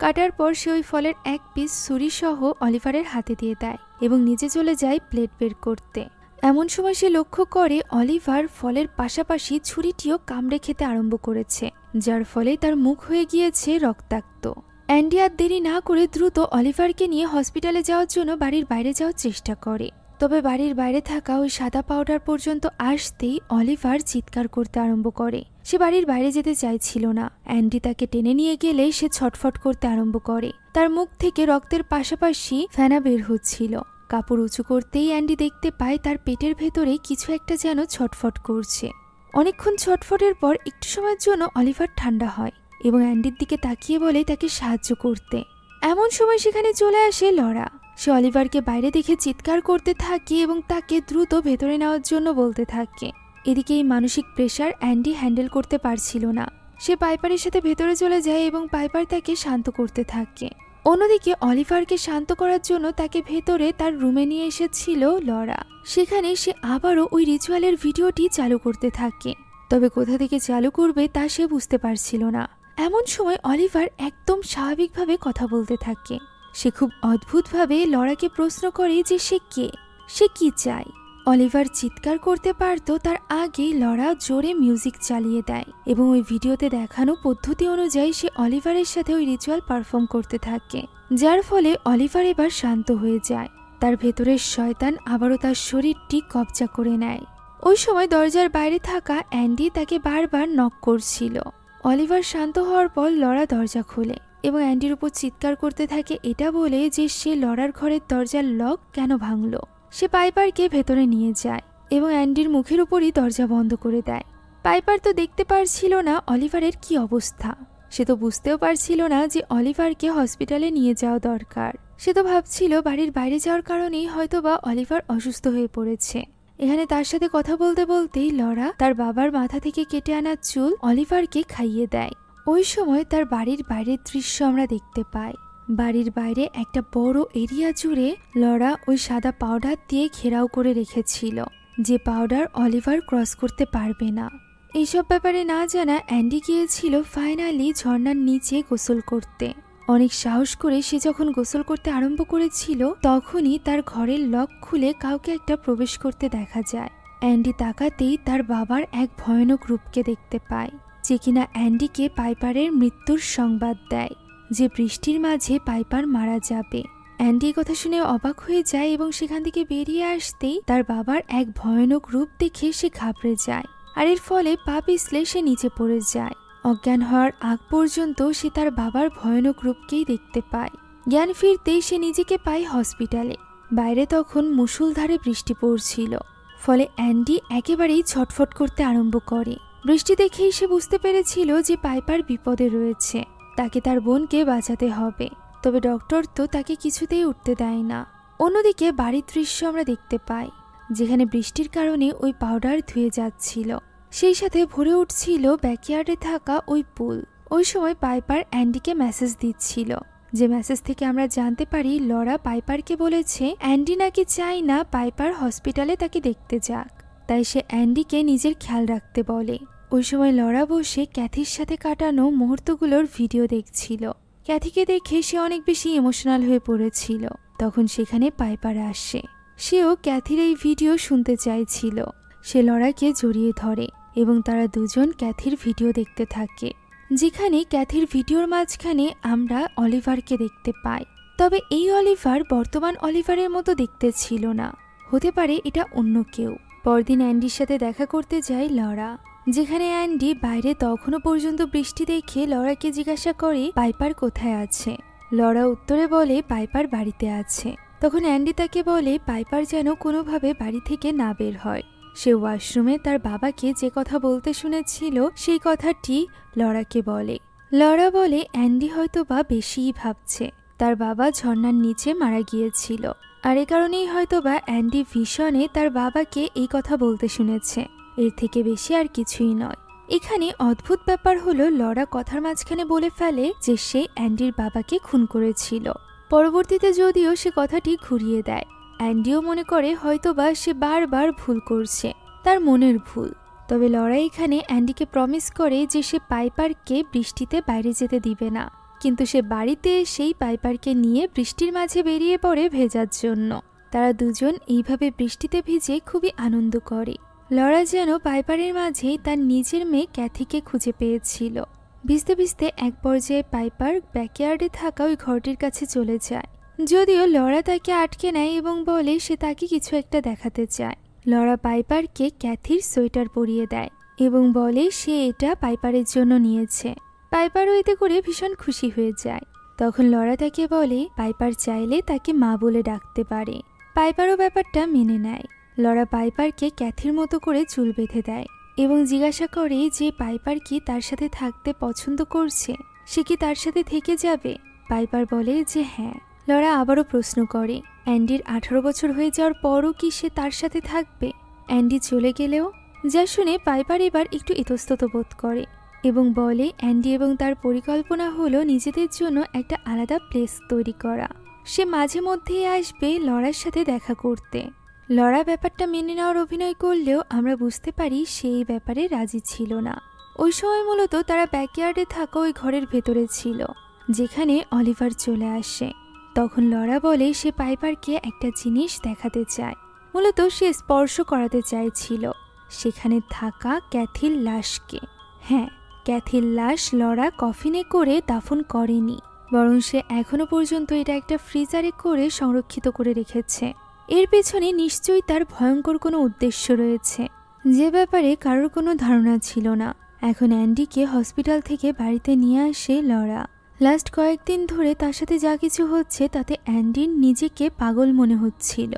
কাটার পর সে ওই ফলের এক পিস ছুরি সহ অলিভারের হাতে দিয়ে দেয় এবং নিচে চলে যায় প্লেট বের করতে। এমন সময় সে লক্ষ্য করে অলিভার ফলের পাশাপাশি ছুরিটিও কামড়ে খেতে আরম্ভ করেছে, যার ফলে তার মুখ হয়ে গিয়েছে রক্তাক্ত। অ্যান্ডি আর দেরি না করে দ্রুত অলিভারকে নিয়ে হসপিটালে যাওয়ার জন্য বাড়ির বাইরে যাওয়ার চেষ্টা করে। তবে বাড়ির বাইরে থাকা ওই সাদা পাউডার পর্যন্ত আসতেই অলিভার চিৎকার করতে আরম্ভ করে। সে বাড়ির বাইরে যেতে চাইছিল না। অ্যান্ডি তাকে টেনে নিয়ে গেলে সে ছটফট করতে আরম্ভ করে। তার মুখ থেকে রক্তের পাশাপাশি ফেনা বের হচ্ছিল। কাপড় উঁচু করতেই অ্যান্ডি দেখতে পায় তার পেটের ভেতরে কিছু একটা যেন ছটফট করছে। অনেকক্ষণ ছটফটের পর একটু সময়ের জন্য অলিভার ঠান্ডা হয় এবং অ্যান্ডির দিকে তাকিয়ে বলে তাকে সাহায্য করতে। এমন সময় সেখানে চলে আসে লরা। সে অলিভারকে বাইরে দেখে চিৎকার করতে থাকে এবং তাকে দ্রুত ভেতরে নেওয়ার জন্য বলতে থাকে। এদিকে এই মানসিক প্রেশার অ্যান্ডি হ্যান্ডেল করতে পারছিল না। সে পাইপারের সাথে ভেতরে চলে যায় এবং পাইপার তাকে শান্ত করতে থাকে। অন্যদিকে অলিভারকে শান্ত করার জন্য তাকে ভেতরে তার রুমে নিয়ে এসেছিল লরা। সেখানে সে আবারও ওই রিচুয়ালের ভিডিওটি চালু করতে থাকে। তবে কোথা থেকে চালু করবে তা সে বুঝতে পারছিল না। এমন সময় অলিভার একদম স্বাভাবিকভাবে কথা বলতে থাকে। সে খুব অদ্ভুতভাবে লরাকে প্রশ্ন করে যে সে কে, সে কি চায়। অলিভার চিৎকার করতে পারত তার আগেই লরা জোরে মিউজিক চালিয়ে দেয় এবং ওই ভিডিওতে দেখানো পদ্ধতি অনুযায়ী সে অলিভারের সাথে ওই রিচুয়াল পারফর্ম করতে থাকে, যার ফলে অলিভার এবার শান্ত হয়ে যায়। তার ভেতরের শয়তান আবারও তার শরীরটি কবজা করে নেয়। ওই সময় দরজার বাইরে থাকা অ্যান্ডি তাকে বারবার নক করছিল। অলিভার শান্ত হওয়ার পর লরা দরজা খোলে এবং অ্যান্ডির উপর চিৎকার করতে থাকে এটা বলে যে সে লরার ঘরের দরজার লক কেন ভাঙল। সে পাইপারকে ভেতরে নিয়ে যায় এবং অ্যান্ডির মুখের উপরই দরজা বন্ধ করে দেয়। পাইপার তো দেখতে পারছিল না অলিভারের কি অবস্থা। সে তো বুঝতেও পারছিল না যে অলিভারকে হসপিটালে নিয়ে যাওয়া দরকার। সে তো ভাবছিল বাড়ির বাইরে যাওয়ার কারণেই হয়তোবা অলিভার অসুস্থ হয়ে পড়েছে। এখানে তার সাথে কথা বলতে বলতেই লরা তার বাবার মাথা থেকে কেটে আনা চুল অলিভারকে খাইয়ে দেয়। ওই সময় তার বাড়ির বাইরের দৃশ্য আমরা দেখতে পাই। বাড়ির বাইরে একটা বড় এরিয়া জুড়ে লরা ওই সাদা পাউডার দিয়ে ঘেরাও করে রেখেছিল, যে পাউডার অলিভার ক্রস করতে পারবে না। এইসব ব্যাপারে না জানা অ্যান্ডি গিয়েছিল ফাইনালি ঝর্ণার নিচে গোসল করতে। অনেক সাহস করে সে যখন গোসল করতে আরম্ভ করেছিল তখনই তার ঘরের লক খুলে কাউকে একটা প্রবেশ করতে দেখা যায়। অ্যান্ডি তাকাতেই তার বাবার এক ভয়ানক রূপকে দেখতে পায়, যে কিনা অ্যান্ডিকে পাইপারের মৃত্যুর সংবাদ দেয়, যে বৃষ্টির মাঝে পাইপার মারা যাবে। অ্যান্ডি কথা শুনে অবাক হয়ে যায় এবং সেখান থেকে বেরিয়ে আসতেই তার বাবার এক ভয়ানক রূপ দেখে সে ঘাবড়ে যায়, আর এর ফলে পা পিছলে সে নিচে পড়ে যায়। অজ্ঞান হওয়ার আগ পর্যন্ত সে তার বাবার ভয়ানক রূপকেই দেখতে পায়। জ্ঞান ফিরতেই সে নিজেকে পায় হসপিটালে। বাইরে তখন মুষলধারে বৃষ্টি পড়ছিল, ফলে অ্যান্ডি একেবারেই ছটফট করতে আরম্ভ করে। বৃষ্টি দেখেই সে বুঝতে পেরেছিল যে পাইপার বিপদে রয়েছে, তাকে তার বোনকে বাঁচাতে হবে। তবে ডক্টর তো তাকে কিছুতেই উঠতে দেয় না। অন্যদিকে বাড়ির দৃশ্য আমরা দেখতে পাই, যেখানে বৃষ্টির কারণে ওই পাউডার ধুয়ে যাচ্ছিল, সেই সাথে ভরে উঠছিল ব্যাকইয়ার্ডে থাকা ওই পুল। ওই সময় পাইপার অ্যান্ডিকে মেসেজ দিচ্ছিল, যে মেসেজ থেকে আমরা জানতে পারি লরা পাইপারকে বলেছে অ্যান্ডি নাকি চায় না পাইপার হসপিটালে তাকে দেখতে যাক, তাই সে অ্যান্ডিকে নিজের খেয়াল রাখতে বলে। ওই সময় লরা বসে ক্যাথির সাথে কাটানো মুহূর্তগুলোর ভিডিও দেখছিল। ক্যাথিকে দেখে সে অনেক বেশি ইমোশনাল হয়ে পড়েছিল। তখন সেখানে পাইপার আসে, সেও ক্যাথির এই ভিডিও শুনতে চাইছিল। সে লরাকে জড়িয়ে ধরে এবং তারা দুজন ক্যাথির ভিডিও দেখতে থাকে, যেখানে ক্যাথির ভিডিওর মাঝখানে আমরা অলিভারকে দেখতে পাই। তবে এই অলিভার বর্তমান অলিভারের মতো দেখতে ছিল না, হতে পারে এটা অন্য কেউ। পরদিন অ্যান্ডির সাথে দেখা করতে যায় লরা, যেখানে অ্যান্ডি বাইরে তখনও পর্যন্ত বৃষ্টি দেখে লরাকে জিজ্ঞাসা করে পাইপার কোথায় আছে। লরা উত্তরে বলে পাইপার বাড়িতে আছে। তখন অ্যান্ডি তাকে বলে পাইপার যেন কোনোভাবে বাড়ি থেকে না বের হয়। সে ওয়াশরুমে তার বাবাকে যে কথা বলতে শুনেছিল সেই কথাটি লরাকে বলে। লরা বলে অ্যান্ডি হয়তো বা বেশিই ভাবছে, তার বাবা ঝর্ণার নিচে মারা গিয়েছিল, আর এ কারণেই হয়তো বা অ্যান্ডি ভিশনে তার বাবাকে এই কথা বলতে শুনেছে, এর থেকে বেশি আর কিছুই নয়। এখানে অদ্ভুত ব্যাপার হলো লরা কথার মাঝখানে বলে ফেলে যে সে অ্যান্ডির বাবাকে খুন করেছিল। পরবর্তীতে যদিও সে কথাটি ঘুরিয়ে দেয়, অ্যান্ডিও মনে করে হয়তোবা সে বারবার ভুল করছে, তার মনের ভুল। তবে লরা এখানে অ্যান্ডিকে প্রমিস করে যে সে পাইপারকে বৃষ্টিতে বাইরে যেতে দিবে না, কিন্তু সে বাড়িতে সেই পাইপারকে নিয়ে বৃষ্টির মাঝে বেরিয়ে পড়ে ভেজার জন্য। তারা দুজন এইভাবে বৃষ্টিতে ভিজে খুবই আনন্দ করে। লরা যেন পাইপারের মাঝেই তার নিজের মেয়ে ক্যাথিকে খুঁজে পেয়েছিল। ভিজতে ভিজতে এক পর্যায়ে পাইপার ব্যাকইয়ার্ডে থাকা ওই ঘরটির কাছে চলে যায়, যদিও লরা তাকে আটকে নেয় এবং বলে সে তাকে কিছু একটা দেখাতে চায়। লরা পাইপারকে ক্যাথির সোয়েটার পরিয়ে দেয় এবং বলে সে এটা পাইপারের জন্য নিয়েছে। পাইপারও এতে করে ভীষণ খুশি হয়ে যায়। তখন লরা তাকে বলে পাইপার চাইলে তাকে মা বলে ডাকতে পারে। পাইপারও ব্যাপারটা মেনে নেয়। লরা পাইপারকে ক্যাথির মতো করে চুল বেঁধে দেয় এবং জিজ্ঞাসা করে যে পাইপার কি তার সাথে থাকতে পছন্দ করছে, সে কি তার সাথে থেকে যাবে। পাইপার বলে যে হ্যাঁ। লরা আবারও প্রশ্ন করে অ্যান্ডির 18 বছর হয়ে যাওয়ার পরও কি সে তার সাথে থাকবে, অ্যান্ডি চলে গেলেও। যা শুনে পাইপার এবার একটু ইতস্তত বোধ করে এবং বলে অ্যান্ডি এবং তার পরিকল্পনা হলো নিজেদের জন্য একটা আলাদা প্লেস তৈরি করা। সে মাঝে মধ্যেই আসবে লরার সাথে দেখা করতে। লরা ব্যাপারটা মেনে নেওয়ার অভিনয় করলেও আমরা বুঝতে পারি সেই ব্যাপারে রাজি ছিল না। ওই সময় মূলত তারা ব্যাকইয়ার্ডে থাকা ওই ঘরের ভেতরে ছিল, যেখানে অলিভার চলে আসে। তখন লরা বলে সে পাইপারকে একটা জিনিস দেখাতে চায়। মূলত সে স্পর্শ করাতে চাইছিল সেখানে থাকা ক্যাথির লাশকে। হ্যাঁ, ক্যাথির লাশ লরা কফিনে করে দাফন করেনি, বরং সে এখনো পর্যন্ত এটা একটা ফ্রিজারে করে সংরক্ষিত করে রেখেছে। এর পেছনে নিশ্চয়ই তার ভয়ঙ্কর কোনো উদ্দেশ্য রয়েছে, যে ব্যাপারে কারোর কোনো ধারণা ছিল না। এখন অ্যান্ডিকে হসপিটাল থেকে বাড়িতে নিয়ে আসে লরা। লাস্ট কয়েকদিন ধরে তার সাথে যা কিছু হচ্ছে তাতে অ্যান্ডির নিজেকে পাগল মনে হচ্ছিল।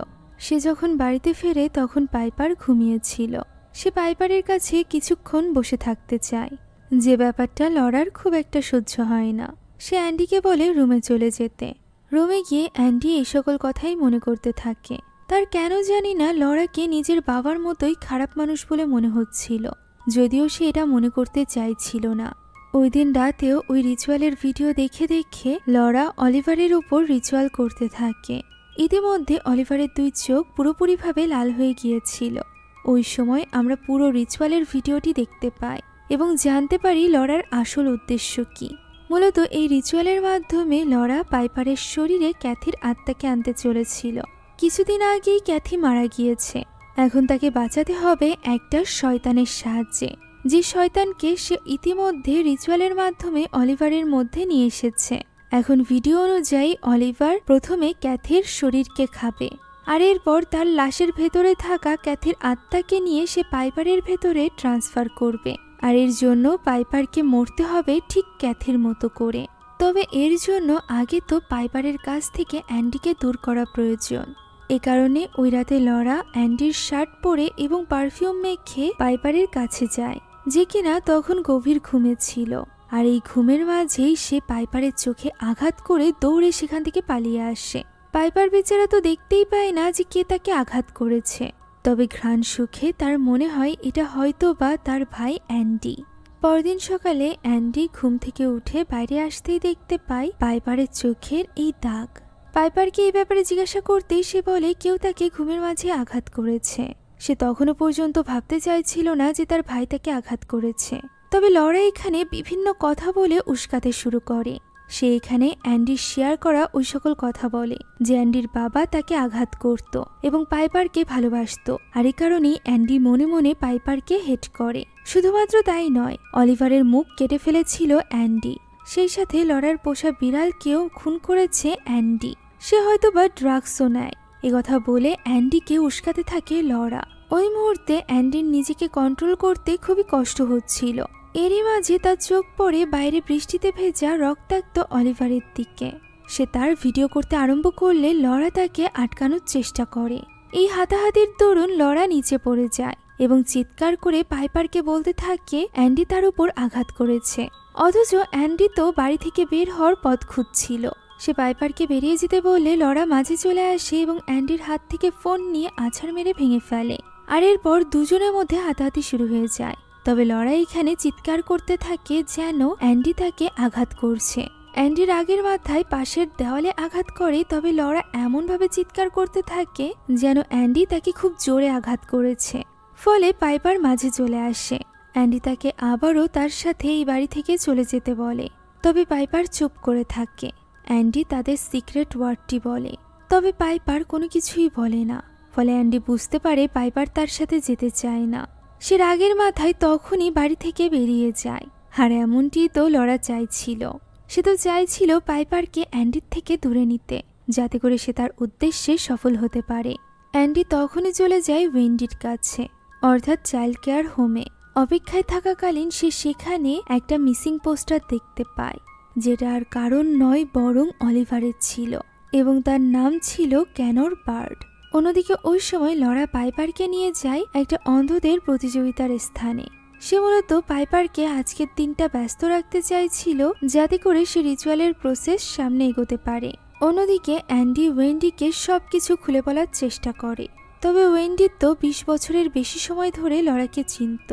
সে যখন বাড়িতে ফেরে তখন পাইপার ঘুমিয়েছিল। সে পাইপারের কাছে কিছুক্ষণ বসে থাকতে চায়, যে ব্যাপারটা লরার খুব একটা সহ্য হয় না। সে অ্যান্ডিকে বলে রুমে চলে যেতে। রুমে গিয়ে অ্যান্ডি এই সকল কথাই মনে করতে থাকে। তার কেন জানি না লরাকে নিজের বাবার মতোই খারাপ মানুষ বলে মনে হচ্ছিল, যদিও সে এটা মনে করতে চাইছিল না। ওই দিন রাতেও ওই রিচুয়ালের ভিডিও দেখে দেখে লরা অলিভারের উপর রিচুয়াল করতে থাকে। ইতিমধ্যে অলিভারের 2 চোখ পুরোপুরিভাবে লাল হয়ে গিয়েছিল। ওই সময় আমরা পুরো রিচুয়ালের ভিডিওটি দেখতে পাই এবং জানতে পারি লরার আসল উদ্দেশ্য কি। মূলত এই রিচুয়ালের মাধ্যমে লরা পাইপারের শরীরে ক্যাথির আত্মাকে আনতে চলেছিল। কিছুদিন আগেই ক্যাথি মারা গিয়েছে, এখন তাকে বাঁচাতে হবে একটা শয়তানের সাহায্যে, যে শয়তানকে সে ইতিমধ্যে রিচুয়ালের মাধ্যমে অলিভারের মধ্যে নিয়ে এসেছে। এখন ভিডিও অনুযায়ী অলিভার প্রথমে ক্যাথির শরীরকে খাবে, আর এরপর তার লাশের ভেতরে থাকা ক্যাথির আত্মাকে নিয়ে সে পাইপারের ভেতরে ট্রান্সফার করবে। আর এর জন্য পাইপারকে মরতে হবে ঠিক ক্যাথির মতো করে। তবে এর জন্য আগে তো পাইপারের কাছ থেকে অ্যান্ডিকে দূর করা প্রয়োজন। এ কারণে ওই রাতে লরা অ্যান্ডির শার্ট পরে এবং পারফিউম মেখে পাইপারের কাছে যায়, যে কিনা তখন গভীর ঘুমে ছিল। আর এই ঘুমের মাঝেই সে পাইপারের চোখে আঘাত করে দৌড়ে সেখান থেকে পালিয়ে আসে। পাইপার বেচারা তো দেখতেই পায় না যে কে তাকে আঘাত করেছে, তবে ঘ্রাণ সুখে তার মনে হয় এটা হয়তো বা তার ভাই অ্যান্ডি। পরদিন সকালে অ্যান্ডি ঘুম থেকে উঠে বাইরে আসতেই দেখতে পায় পাইপারের চোখের এই দাগ। পাইপারকে এই ব্যাপারে জিজ্ঞাসা করতেই সে বলে কেউ তাকে ঘুমের মাঝে আঘাত করেছে। সে তখনও পর্যন্ত ভাবতে চাইছিল না যে তার ভাই তাকে আঘাত করেছে। তবে লরা এখানে বিভিন্ন কথা বলে উস্কাতে শুরু করে। সে এখানে অ্যান্ডির শেয়ার করা ওই সকল কথা বলে যে অ্যান্ডির বাবা তাকে আঘাত করত এবং পাইপারকে ভালোবাসত, আর এই কারণেই অ্যান্ডি মনে মনে পাইপারকে হেট করে। শুধুমাত্র তাই নয়, অলিভারের মুখ কেটে ফেলেছিল অ্যান্ডি, সেই সাথে লরার পোষা বিড়ালকেও খুন করেছে অ্যান্ডি। সে হয়তো বা ড্রাগসও নেয়, কথা বলে অ্যান্ডিকে উস্কাতে থাকে লরা। ওই মুহূর্তে অ্যান্ডির নিজেকে কন্ট্রোল করতে খুবই কষ্ট হচ্ছিল। এরই মাঝে তার চোখ পড়ে বাইরে বৃষ্টিতে ভেজা রক্তাক্ত অলিভারের দিকে। সে তার ভিডিও করতে আরম্ভ করলে লরা তাকে আটকানোর চেষ্টা করে। এই হাতাহাতির দরুন লরা নিচে পড়ে যায় এবং চিৎকার করে পাইপারকে বলতে থাকে অ্যান্ডি তার উপর আঘাত করেছে। অথচ অ্যান্ডি তো বাড়ি থেকে বের হওয়ার পথ খুঁজছিল। সে পাইপারকে বেরিয়ে যেতে বললে লরা মাঝে চলে আসে এবং অ্যান্ডির হাত থেকে ফোন নিয়ে আছাড় মেরে ভেঙে ফেলে। আর এরপর দুজনের মধ্যে হাতাহাতি শুরু হয়ে যায়। তবে লরা এখানে চিৎকার করতে থাকে যেন অ্যান্ডি তাকে আঘাত করছে। অ্যান্ডির আগের মাথায় পাশের দেওয়ালে আঘাত করে, তবে লরা এমনভাবে চিৎকার করতে থাকে যেন অ্যান্ডি তাকে খুব জোরে আঘাত করেছে। ফলে পাইপার মাঝে চলে আসে। অ্যান্ডি তাকে আবারও তার সাথে এই বাড়ি থেকে চলে যেতে বলে, তবে পাইপার চুপ করে থাকে। অ্যান্ডি তাদের সিক্রেট ওয়ার্ডটি বলে, তবে পাইপার কোনো কিছুই বলে না। ফলে অ্যান্ডি বুঝতে পারে পাইপার তার সাথে যেতে চায় না। সে রাগের মাথায় তখনই বাড়ি থেকে বেরিয়ে যায়। আর এমনটি তো লরা চাইছিল। সে তো চাইছিল পাইপারকে অ্যান্ডির থেকে দূরে নিতে, যাতে করে সে তার উদ্দেশ্যে সফল হতে পারে। অ্যান্ডি তখনই চলে যায় ওয়েন্ডির কাছে, অর্থাৎ চাইল্ড কেয়ার হোমে। অপেক্ষায় থাকাকালীন সে সেখানে একটা মিসিং পোস্টার দেখতে পায়, যেটা আর কারণ নয় বরং অলিভারের ছিল এবং তার নাম ছিল ক্যানর বার্ড। অন্যদিকে ওই সময় লরা পাইপারকে নিয়ে যায় একটা অন্ধদের প্রতিযোগিতার স্থানে। সে মূলত পাইপারকে আজকের দিনটা ব্যস্ত রাখতে চাইছিল, যাতে করে সে রিচুয়ালের প্রসেস সামনে এগোতে পারে। অন্যদিকে অ্যান্ডি ওয়েন্ডিকে সবকিছু খুলে বলার চেষ্টা করে। তবে ওয়েন্ডির তো 20 বছরের বেশি সময় ধরে লরাকে চিনত।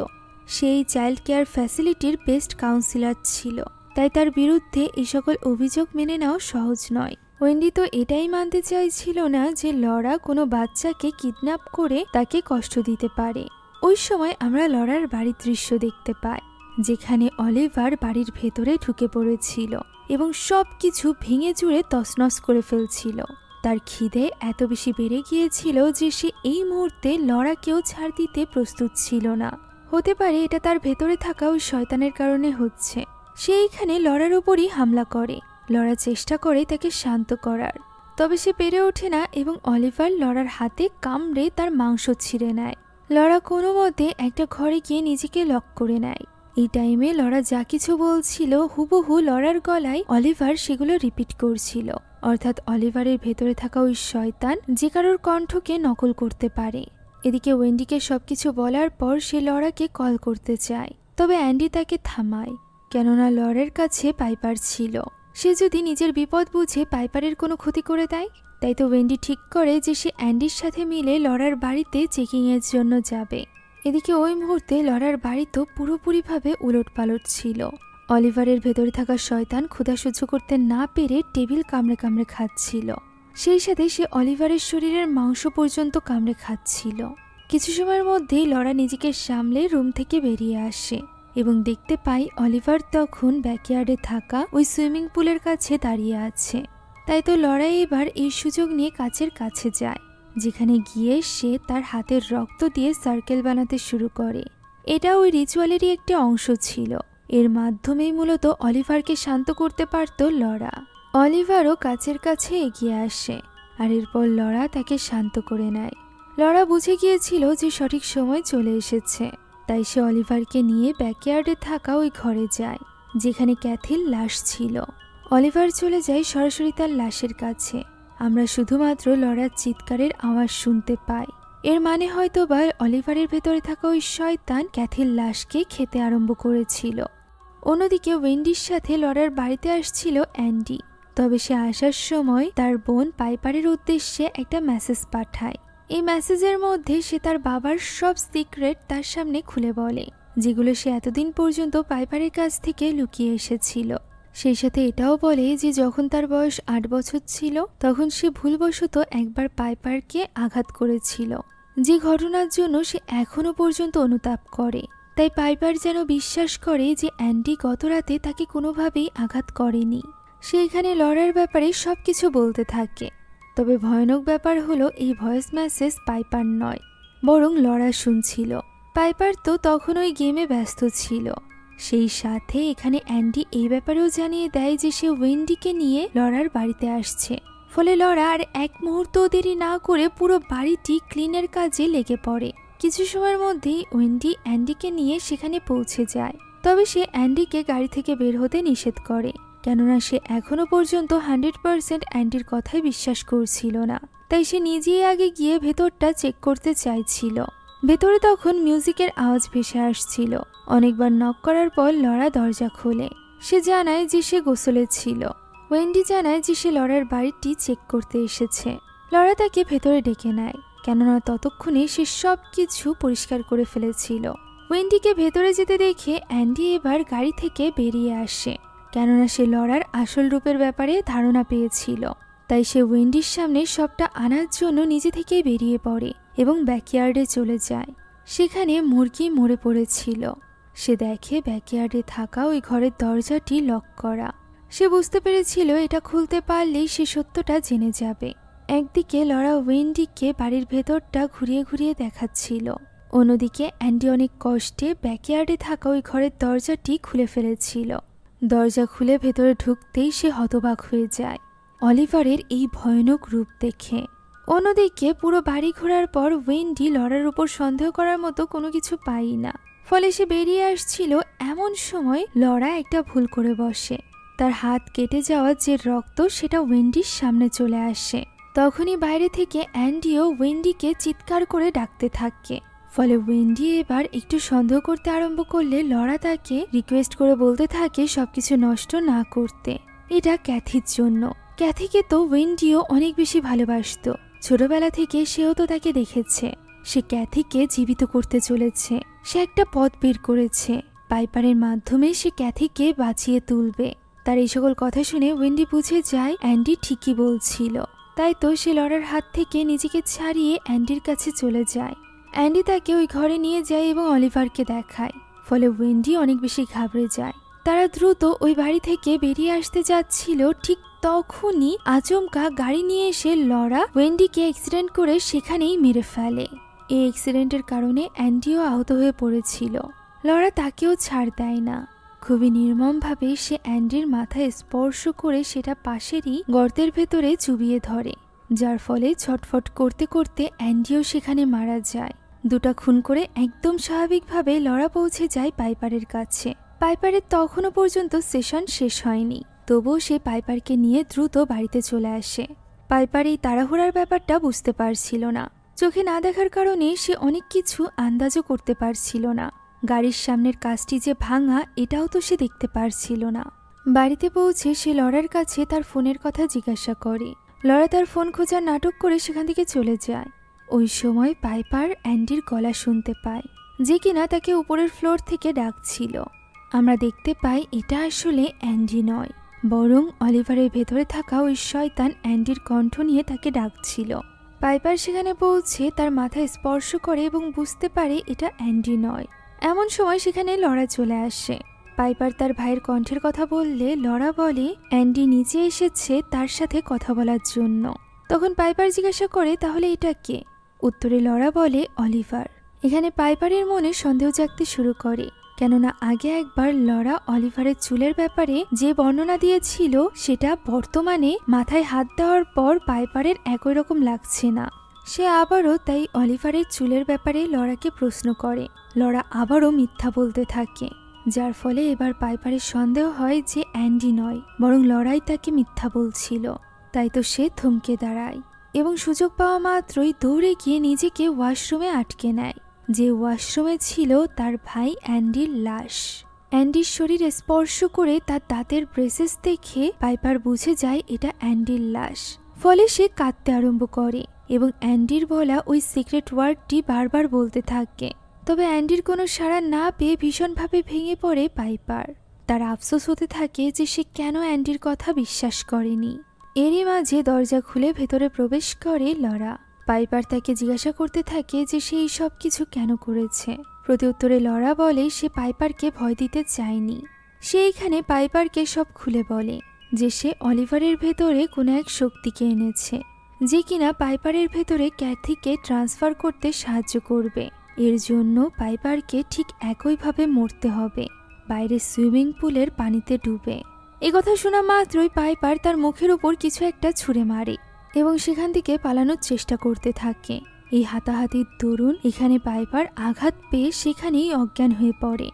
সেই চাইল্ড কেয়ার ফ্যাসিলিটির বেস্ট কাউন্সিলর ছিল, তাই তার বিরুদ্ধে এই সকল অভিযোগ মেনে নেওয়া সহজ নয়। ওয়েন্ডি তো এটাই মানতে চাইছিল না যে লরা কোনো বাচ্চাকে কিডন্যাপ করে তাকে কষ্ট দিতে পারে। ওই সময় আমরা লরার বাড়ির দৃশ্য দেখতে পাই, যেখানে অলিভার বাড়ির ভেতরে ঢুকে পড়েছিল এবং সব কিছু ভেঙে চুরে তছনছ করে ফেলছিল। তার খিদে এত বেশি বেড়ে গিয়েছিল যে সে এই মুহূর্তে লরাকেও ছাড় দিতে প্রস্তুত ছিল না। হতে পারে এটা তার ভেতরে থাকা ওই শয়তানের কারণে হচ্ছে। সে এখানে লরার উপরই হামলা করে। লরা চেষ্টা করে তাকে শান্ত করার, তবে সে পেরে ওঠে না এবং অলিভার লরার হাতে কামড়ে তার মাংস ছিঁড়ে নেয়। লরা কোনো মতে একটা ঘরে গিয়ে নিজেকে লক করে নেয়। এই টাইমে লরা যা কিছু বলছিল হুবহু লরার গলায় অলিভার সেগুলো রিপিট করছিল, অর্থাৎ অলিভারের ভেতরে থাকা ওই শয়তান যে কারোর কণ্ঠকে নকল করতে পারে। এদিকে ওয়েন্ডিকে সবকিছু বলার পর সে লরাকে কল করতে চায়, তবে অ্যান্ডি তাকে থামায়, কেননা লরার কাছে পাইপার ছিল। সে যদি নিজের বিপদ বুঝে পাইপারের কোনো ক্ষতি করে দেয়। তাই তো ওয়েন্ডি ঠিক করে যে সে অ্যান্ডির সাথে মিলে লরার বাড়িতে চেকিংয়ের জন্য যাবে। এদিকে ওই মুহূর্তে লরার বাড়ি তো পুরোপুরিভাবে উলটপালট ছিল। অলিভারের ভেতরে থাকা শয়তান ক্ষুধা সহ্য করতে না পেরে টেবিল কামড়ে কামড়ে খাচ্ছিল। সেই সাথে সে অলিভারের শরীরের মাংস পর্যন্ত কামড়ে খাচ্ছিল। কিছু সময়ের মধ্যেই লরা নিজেকে সামলে রুম থেকে বেরিয়ে আসে এবং দেখতে পায় অলিভার তখন ব্যাকইয়ার্ডে থাকা ওই সুইমিং পুলের কাছে দাঁড়িয়ে আছে। তাই তো লরা এবার এই সুযোগ নিয়ে কাচের কাছে যায়, যেখানে গিয়ে সে তার হাতের রক্ত দিয়ে সার্কেল বানাতে শুরু করে। এটা ওই রিচুয়ালেরই একটি অংশ ছিল। এর মাধ্যমেই মূলত অলিভারকে শান্ত করতে পারত লরা। অলিভারও কাচের কাছে এগিয়ে আসে আর এরপর লরা তাকে শান্ত করে নেয়। লরা বুঝে গিয়েছিল যে সঠিক সময় চলে এসেছে, তাই সে অলিভারকে নিয়ে ব্যাকইয়ার্ডে থাকা ওই ঘরে যায় যেখানে ক্যাথির লাশ ছিল। অলিভার চলে যায় সরাসরি তার লাশের কাছে। আমরা শুধুমাত্র লরার চিৎকারের আওয়াজ শুনতে পাই। এর মানে হয়তোবা অলিভারের ভেতরে থাকা ওই শয়তান ক্যাথির লাশকে খেতে আরম্ভ করেছিল। অন্যদিকে ওয়েন্ডির সাথে লরার বাড়িতে আসছিল অ্যান্ডি। তবে সে আসার সময় তার বোন পাইপারের উদ্দেশ্যে একটা মেসেজ পাঠায়। এই মেসেজের মধ্যে সে তার বাবার সব সিক্রেট তার সামনে খুলে বলে, যেগুলো সে এতদিন পর্যন্ত পাইপারের কাছ থেকে লুকিয়ে এসেছিল। সেই সাথে এটাও বলে যে যখন তার বয়স 8 বছর ছিল তখন সে ভুলবশত একবার পাইপারকে আঘাত করেছিল, যে ঘটনার জন্য সে এখনো পর্যন্ত অনুতাপ করে। তাই পাইপার যেন বিশ্বাস করে যে অ্যান্ডি গত রাতে তাকে কোনোভাবেই আঘাত করেনি। সে এখানে লরার ব্যাপারে সবকিছু বলতে থাকে। তবে ভয়ানক ব্যাপার হলো এই ভয়েস মেসেজ পাইপার নয়, বরং লরা শুনছিল। পাইপার তো তখন ওই গেমে ব্যস্ত ছিল। সেই সাথে এখানে অ্যান্ডি এই ব্যাপারেও জানিয়ে দেয় যে সে ওয়েন্ডিকে নিয়ে লরার বাড়িতে আসছে। ফলে লরা আর এক মুহূর্ত দেরি না করে পুরো বাড়িটি ক্লিনের কাজে লেগে পড়ে। কিছু সময়ের মধ্যেই ওয়েন্ডি অ্যান্ডিকে নিয়ে সেখানে পৌঁছে যায়। তবে সে অ্যান্ডিকে গাড়ি থেকে বের হতে নিষেধ করে, কেননা সে এখনো পর্যন্ত 100% অ্যান্ডির কথাই বিশ্বাস করছিল না। তাই সে নিজেই আগে গিয়ে ভেতরটা চেক করতে চাইছিল। ভেতরে তখন মিউজিকের আওয়াজ ভেসে আসছিল। অনেকবার নক করার পর লরা দরজা খোলে। সে জানায় যে সে গোসলে ছিল। ওয়েন্ডি জানায় যে সে লরার বাড়িটি চেক করতে এসেছে। লরা তাকে ভেতরে ডেকে নেয়, কেননা ততক্ষণে সে সব কিছু পরিষ্কার করে ফেলেছিল। ওয়েন্ডিকে ভেতরে যেতে দেখে অ্যান্ডি এবার গাড়ি থেকে বেরিয়ে আসে, কেননা সে লরার আসল রূপের ব্যাপারে ধারণা পেয়েছিল। তাই সে ওয়েন্ডির সামনে সবটা আনার জন্য নিজে থেকেই বেরিয়ে পড়ে এবং ব্যাকইয়ার্ডে চলে যায়। সেখানে মুরগি মরে পড়েছিল। সে দেখে ব্যাকইয়ার্ডে থাকা ওই ঘরের দরজাটি লক করা। সে বুঝতে পেরেছিল এটা খুলতে পারলেই সে সত্যটা জেনে যাবে। একদিকে লরা ওয়েন্ডিকে বাড়ির ভেতরটা ঘুরিয়ে ঘুরিয়ে দেখাচ্ছিল, অন্যদিকে অ্যান্ডি অনেক কষ্টে ব্যাকইয়ার্ডে থাকা ওই ঘরের দরজাটি খুলে ফেলেছিল। দরজা খুলে ভেতরে ঢুকতেই সে হতবাক হয়ে যায় অলিভারের এই ভয়ানক রূপ দেখে। অন্যদিকে পুরো বাড়ি ঘোরার পর ওয়েন্ডি লরার উপর সন্দেহ করার মতো কোনো কিছু পাই না। ফলে সে বেরিয়ে আসছিল। এমন সময় লরা একটা ভুল করে বসে। তার হাত কেটে যাওয়া যে রক্ত সেটা ওয়েন্ডির সামনে চলে আসে। তখনই বাইরে থেকে অ্যান্ডিও ওয়েন্ডিকে চিৎকার করে ডাকতে থাকে। ফলে ওয়েন্ডি এবার একটু সন্দেহ করতে আরম্ভ করলে লরা তাকে রিকোয়েস্ট করে বলতে থাকে সবকিছু নষ্ট না করতে। এটা ক্যাথির জন্য। ক্যাথিকে তো ওয়েন্ডিও অনেক বেশি ভালোবাসত। ছোটবেলা থেকে সেও তো তাকে দেখেছে। সে ক্যাথিকে জীবিত করতে চলেছে। সে একটা পথ বের করেছে। পাইপারের মাধ্যমে সে ক্যাথিকে বাঁচিয়ে তুলবে। তার এই সকল কথা শুনে ওয়েন্ডি বুঝে যায় অ্যান্ডি ঠিকই বলছিল। তাই তো সে লরার হাত থেকে নিজেকে ছাড়িয়ে অ্যান্ডির কাছে চলে যায়। অ্যান্ডি তাকে ওই ঘরে নিয়ে যায় এবং অলিভারকে দেখায়। ফলে ওয়েন্ডি অনেক বেশি ঘাবড়ে যায়। তারা দ্রুত ওই বাড়ি থেকে বেরিয়ে আসতে যাচ্ছিল। ঠিক তখনই আচমকা গাড়ি নিয়ে এসে লরা ওয়েন্ডিকে অ্যাক্সিডেন্ট করে সেখানেই মেরে ফেলে। এই অ্যাক্সিডেন্টের কারণে অ্যান্ডিও আহত হয়ে পড়েছিল। লরা তাকেও ছাড় দেয় না। খুবই নির্মমভাবে সে অ্যান্ডির মাথায় স্পর্শ করে সেটা পাশেরই গর্তের ভেতরে চুবিয়ে ধরে, যার ফলে ছটফট করতে করতে অ্যান্ডিও সেখানে মারা যায়। দুটা খুন করে একদম স্বাভাবিকভাবে লরা পৌঁছে যায় পাইপারের কাছে। পাইপারের তখনও পর্যন্ত সেশন শেষ হয়নি, তবুও সে পাইপারকে নিয়ে দ্রুত বাড়িতে চলে আসে। পাইপার এই তাড়াহুড়ার ব্যাপারটা বুঝতে পারছিল না। চোখে না দেখার কারণে সে অনেক কিছু আন্দাজও করতে পারছিল না। গাড়ির সামনের কাজটি যে ভাঙা এটাও তো সে দেখতে পারছিল না। বাড়িতে পৌঁছে সে লরার কাছে তার ফোনের কথা জিজ্ঞাসা করে। লরা তার ফোন খোঁজার নাটক করে সেখান থেকে চলে যায়। ওই সময় পাইপার অ্যান্ডির গলা শুনতে পায়, যে কিনা তাকে উপরের ফ্লোর থেকে ডাকছিল। আমরা দেখতে পাই এটা আসলে অ্যান্ডি নয়, বরং অলিভারের ভেতরে থাকা ওই শয়তান অ্যান্ডির কণ্ঠ নিয়ে তাকে ডাকছিল। পাইপার সেখানে পৌঁছে তার মাথায় স্পর্শ করে এবং বুঝতে পারে এটা অ্যান্ডি নয়। এমন সময় সেখানে লরা চলে আসে। পাইপার তার ভাইয়ের কণ্ঠের কথা বললে লরা বলে অ্যান্ডি নিচে এসেছে তার সাথে কথা বলার জন্য। তখন পাইপার জিজ্ঞাসা করে তাহলে এটা কে? উত্তরে লরা বলে অলিভার। এখানে পাইপারের মনে সন্দেহ জাগতে শুরু করে, কেননা আগে একবার লরা অলিভারের চুলের ব্যাপারে যে বর্ণনা দিয়েছিল সেটা বর্তমানে মাথায় হাত দেওয়ার পর পাইপারের একই রকম লাগছে না। সে আবারও তাই অলিভারের চুলের ব্যাপারে লরাকে প্রশ্ন করে। লরা আবারও মিথ্যা বলতে থাকে, যার ফলে এবার পাইপারের সন্দেহ হয় যে অ্যান্ডি নয় বরং লরাই তাকে মিথ্যা বলছিল। তাই তো সে থমকে দাঁড়ায় এবং সুযোগ পাওয়া মাত্রই দৌড়ে গিয়ে নিজেকে ওয়াশরুমে আটকে নেয়, যে ওয়াশরুমে ছিল তার ভাই অ্যান্ডির লাশ। অ্যান্ডির শরীরে স্পর্শ করে তার দাঁতের ব্রেসেস দেখে পাইপার বুঝে যায় এটা অ্যান্ডির লাশ। ফলে সে কাঁদতে আরম্ভ করে এবং অ্যান্ডির বলা ওই সিক্রেট ওয়ার্ডটি বারবার বলতে থাকে। তবে অ্যান্ডির কোনো সাড়া না পেয়ে ভীষণভাবে ভেঙে পড়ে পাইপার। তার আফসোস হতে থাকে যে সে কেন অ্যান্ডির কথা বিশ্বাস করেনি। এরই মাঝে দরজা খুলে ভেতরে প্রবেশ করে লরা। পাইপার তাকে জিজ্ঞাসা করতে থাকে যে সে এই সব কিছু কেন করেছে। প্রত্যুত্তরে লরা বলে সে পাইপারকে ভয় দিতে চায়নি। সে এখানে পাইপারকে সব খুলে বলে যে সে অলিভারের ভেতরে কোনো এক শক্তিকে এনেছে, যে কিনা পাইপারের ভেতরে ক্যাথিকে ট্রান্সফার করতে সাহায্য করবে। এর জন্য পাইপারকে ঠিক একইভাবে মরতে হবে, বাইরে সুইমিং পুলের পানিতে ডুবে। একথা শোনা মাত্রই পাইপার তার মুখের উপর কিছু একটা ছুঁড়ে মারে এবং সেখান থেকে পালানোর চেষ্টা করতে থাকে। এই হাতাহাতির দরুন এখানে পাইপার আঘাত পেয়ে সেখানেই অজ্ঞান হয়ে পড়ে।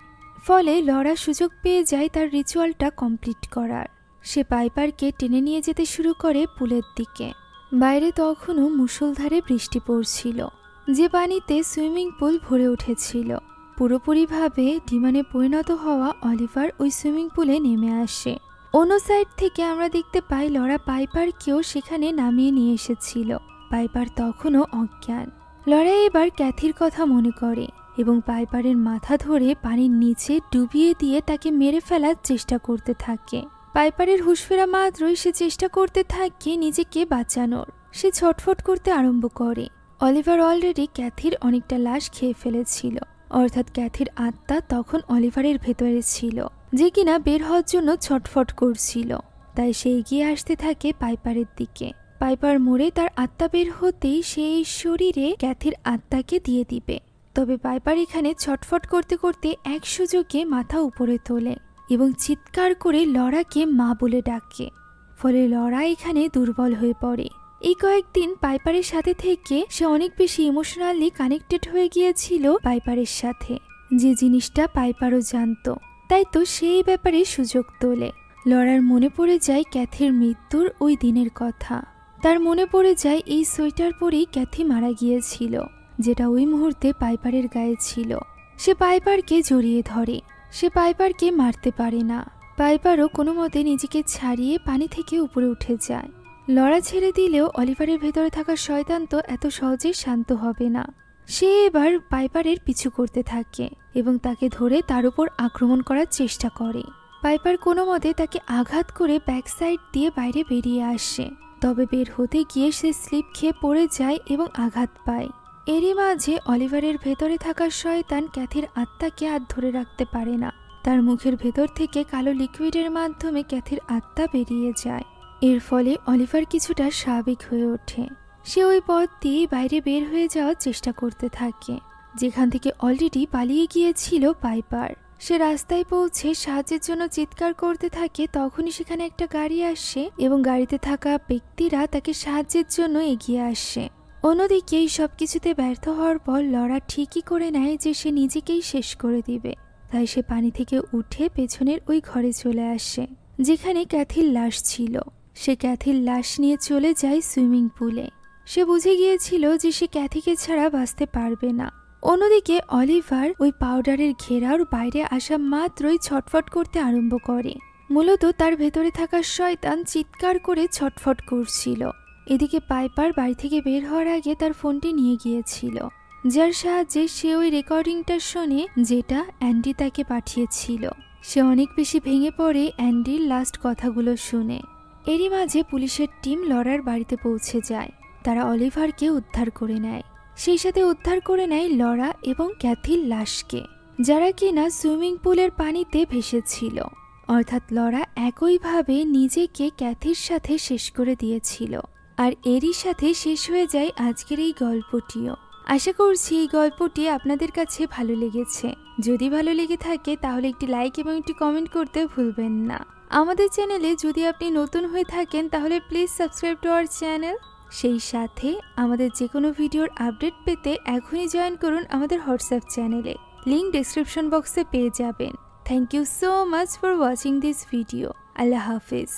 ফলে লরা সুযোগ পেয়ে যায় তার রিচুয়ালটা কমপ্লিট করার। সে পাইপারকে টেনে নিয়ে যেতে শুরু করে পুলের দিকে। বাইরে তখনও মুষলধারে বৃষ্টি পড়ছিল, যে পানিতে সুইমিং পুল ভরে উঠেছিল। পুরোপুরিভাবে ডিমানে পরিণত হওয়া অলিভার ওই সুইমিং পুলে নেমে আসে। অন্য সাইড থেকে আমরা দেখতে পাই লরা পাইপারকেও সেখানে নামিয়ে নিয়ে এসেছিল। পাইপার তখনও অজ্ঞান। লরা এবার ক্যাথির কথা মনে করে এবং পাইপারের মাথা ধরে পানির নিচে ডুবিয়ে দিয়ে তাকে মেরে ফেলার চেষ্টা করতে থাকে। পাইপারের হুঁশ ফেরা মাত্রই সে চেষ্টা করতে থাকে নিজেকে বাঁচানোর। সে ছটফট করতে আরম্ভ করে। অলিভার অলরেডি ক্যাথির অনেকটা লাশ খেয়ে ফেলেছিল, অর্থাৎ ক্যাথির আত্মা তখন অলিভারের ভেতরে ছিল, যে কিনা বের হওয়ার জন্য ছটফট করছিল। তাই সে এগিয়ে আসতে থাকে পাইপারের দিকে। পাইপার মরে তার আত্মা বের হতেই সে এই শরীরে ক্যাথির আত্মাকে দিয়ে দিবে। তবে পাইপার এখানে ছটফট করতে করতে এক সুযোগে মাথা উপরে তোলে এবং চিৎকার করে লরাকে মা বলে ডাকে। ফলে লরা এখানে দুর্বল হয়ে পড়ে। এই কয়েকদিন পাইপারের সাথে থেকে সে অনেক বেশি ইমোশনালি কানেক্টেড হয়ে গিয়েছিল পাইপারের সাথে, যে জিনিসটা পাইপারও জানতো। তাই তো সেই ব্যাপারে সুযোগ তোলে। লরার মনে পড়ে যায় ক্যাথির মৃত্যুর ওই দিনের কথা। তার মনে পড়ে যায় এই সোয়েটার পরেই ক্যাথি মারা গিয়েছিল, যেটা ওই মুহূর্তে পাইপারের গায়ে ছিল। সে পাইপারকে জড়িয়ে ধরে। সে পাইপারকে মারতে পারে না। পাইপারও কোনো মতে নিজেকে ছাড়িয়ে পানি থেকে উপরে উঠে যায়। লড়া ছেড়ে দিলেও অলিভারের ভেতরে থাকা শয়তান তো এত সহজে শান্ত হবে না। সে এবার পাইপারের পিছু করতে থাকে এবং তাকে ধরে তার উপর আক্রমণ করার চেষ্টা করে। পাইপার কোনো মতে তাকে আঘাত করে ব্যাক সাইড দিয়ে বাইরে বেরিয়ে আসে। তবে বের হতে গিয়ে সে স্লিপ খেয়ে পড়ে যায় এবং আঘাত পায়। এরই মাঝে অলিভারের ভেতরে থাকা শয়তান ক্যাথির আত্মাকে আর ধরে রাখতে পারে না। তার মুখের ভেতর থেকে কালো লিকুইডের মাধ্যমে ক্যাথির আত্মা বেরিয়ে যায়। এর ফলে অলিভার কিছুটা স্বাভাবিক হয়ে ওঠে। সে ওই পথ দিয়ে বাইরে বের হয়ে যাওয়ার চেষ্টা করতে থাকে, যেখান থেকে অলরেডি পালিয়ে গিয়েছিল পাইপার। সে রাস্তায় পৌঁছে সাহায্যের জন্য চিৎকার করতে থাকে। তখনই সেখানে একটা গাড়ি আসে এবং গাড়িতে থাকা ব্যক্তিরা তাকে সাহায্যের জন্য এগিয়ে আসে। অন্যদিকে এই সবকিছুতে ব্যর্থ হওয়ার পর লরা ঠিকই করে নেয় যে সে নিজেকেই শেষ করে দিবে। তাই সে পানি থেকে উঠে পেছনের ওই ঘরে চলে আসে, যেখানে ক্যাথির লাশ ছিল। সে ক্যাথির লাশ নিয়ে চলে যায় সুইমিং পুলে। সে বুঝে গিয়েছিল যে সে ক্যাথিকে ছাড়া বাঁচতে পারবে না। অন্যদিকে অলিভার ওই পাউডারের ঘেরার বাইরে আসা মাত্রই ছটফট করতে আরম্ভ করে। মূলত তার ভেতরে থাকা শয়তান চিৎকার করে ছটফট করছিল। এদিকে পাইপার বাড়ি থেকে বের হওয়ার আগে তার ফোনটি নিয়ে গিয়েছিল, যার সাহায্যে সে ওই রেকর্ডিংটা শোনে যেটা অ্যান্ডি তাকে পাঠিয়েছিল। সে অনেক বেশি ভেঙে পড়ে অ্যান্ডির লাস্ট কথাগুলো শুনে। এরই মাঝে পুলিশের টিম লরার বাড়িতে পৌঁছে যায়। তারা অলিভারকে উদ্ধার করে নেয়। সেই সাথে উদ্ধার করে নেয় লরা এবং ক্যাথির লাশকে, যারা কিনা সুইমিং পুলের পানিতে ভেসেছিল। অর্থাৎ লরা একইভাবে নিজেকে ক্যাথির সাথে শেষ করে দিয়েছিল। আর এরই সাথে শেষ হয়ে যায় আজকের এই গল্পটিও। আশা করছি এই গল্পটি আপনাদের কাছে ভালো লেগেছে। যদি ভালো লেগে থাকে তাহলে একটি লাইক এবং একটি কমেন্ট করতে ভুলবেন না। আমাদের চ্যানেলে যদি আপনি নতুন হয়ে থাকেন তাহলে please subscribe to our channel. সেই সাথে আমাদের যে কোনো ভিডিওর আপডেট পেতে এখনই জয়েন করুন আমাদের হোয়াটসঅ্যাপ চ্যানেলে। লিঙ্ক ডেসক্রিপশন বক্সে পেয়ে যাবেন। Thank you so much for watching this video. আল্লাহ হাফিজ।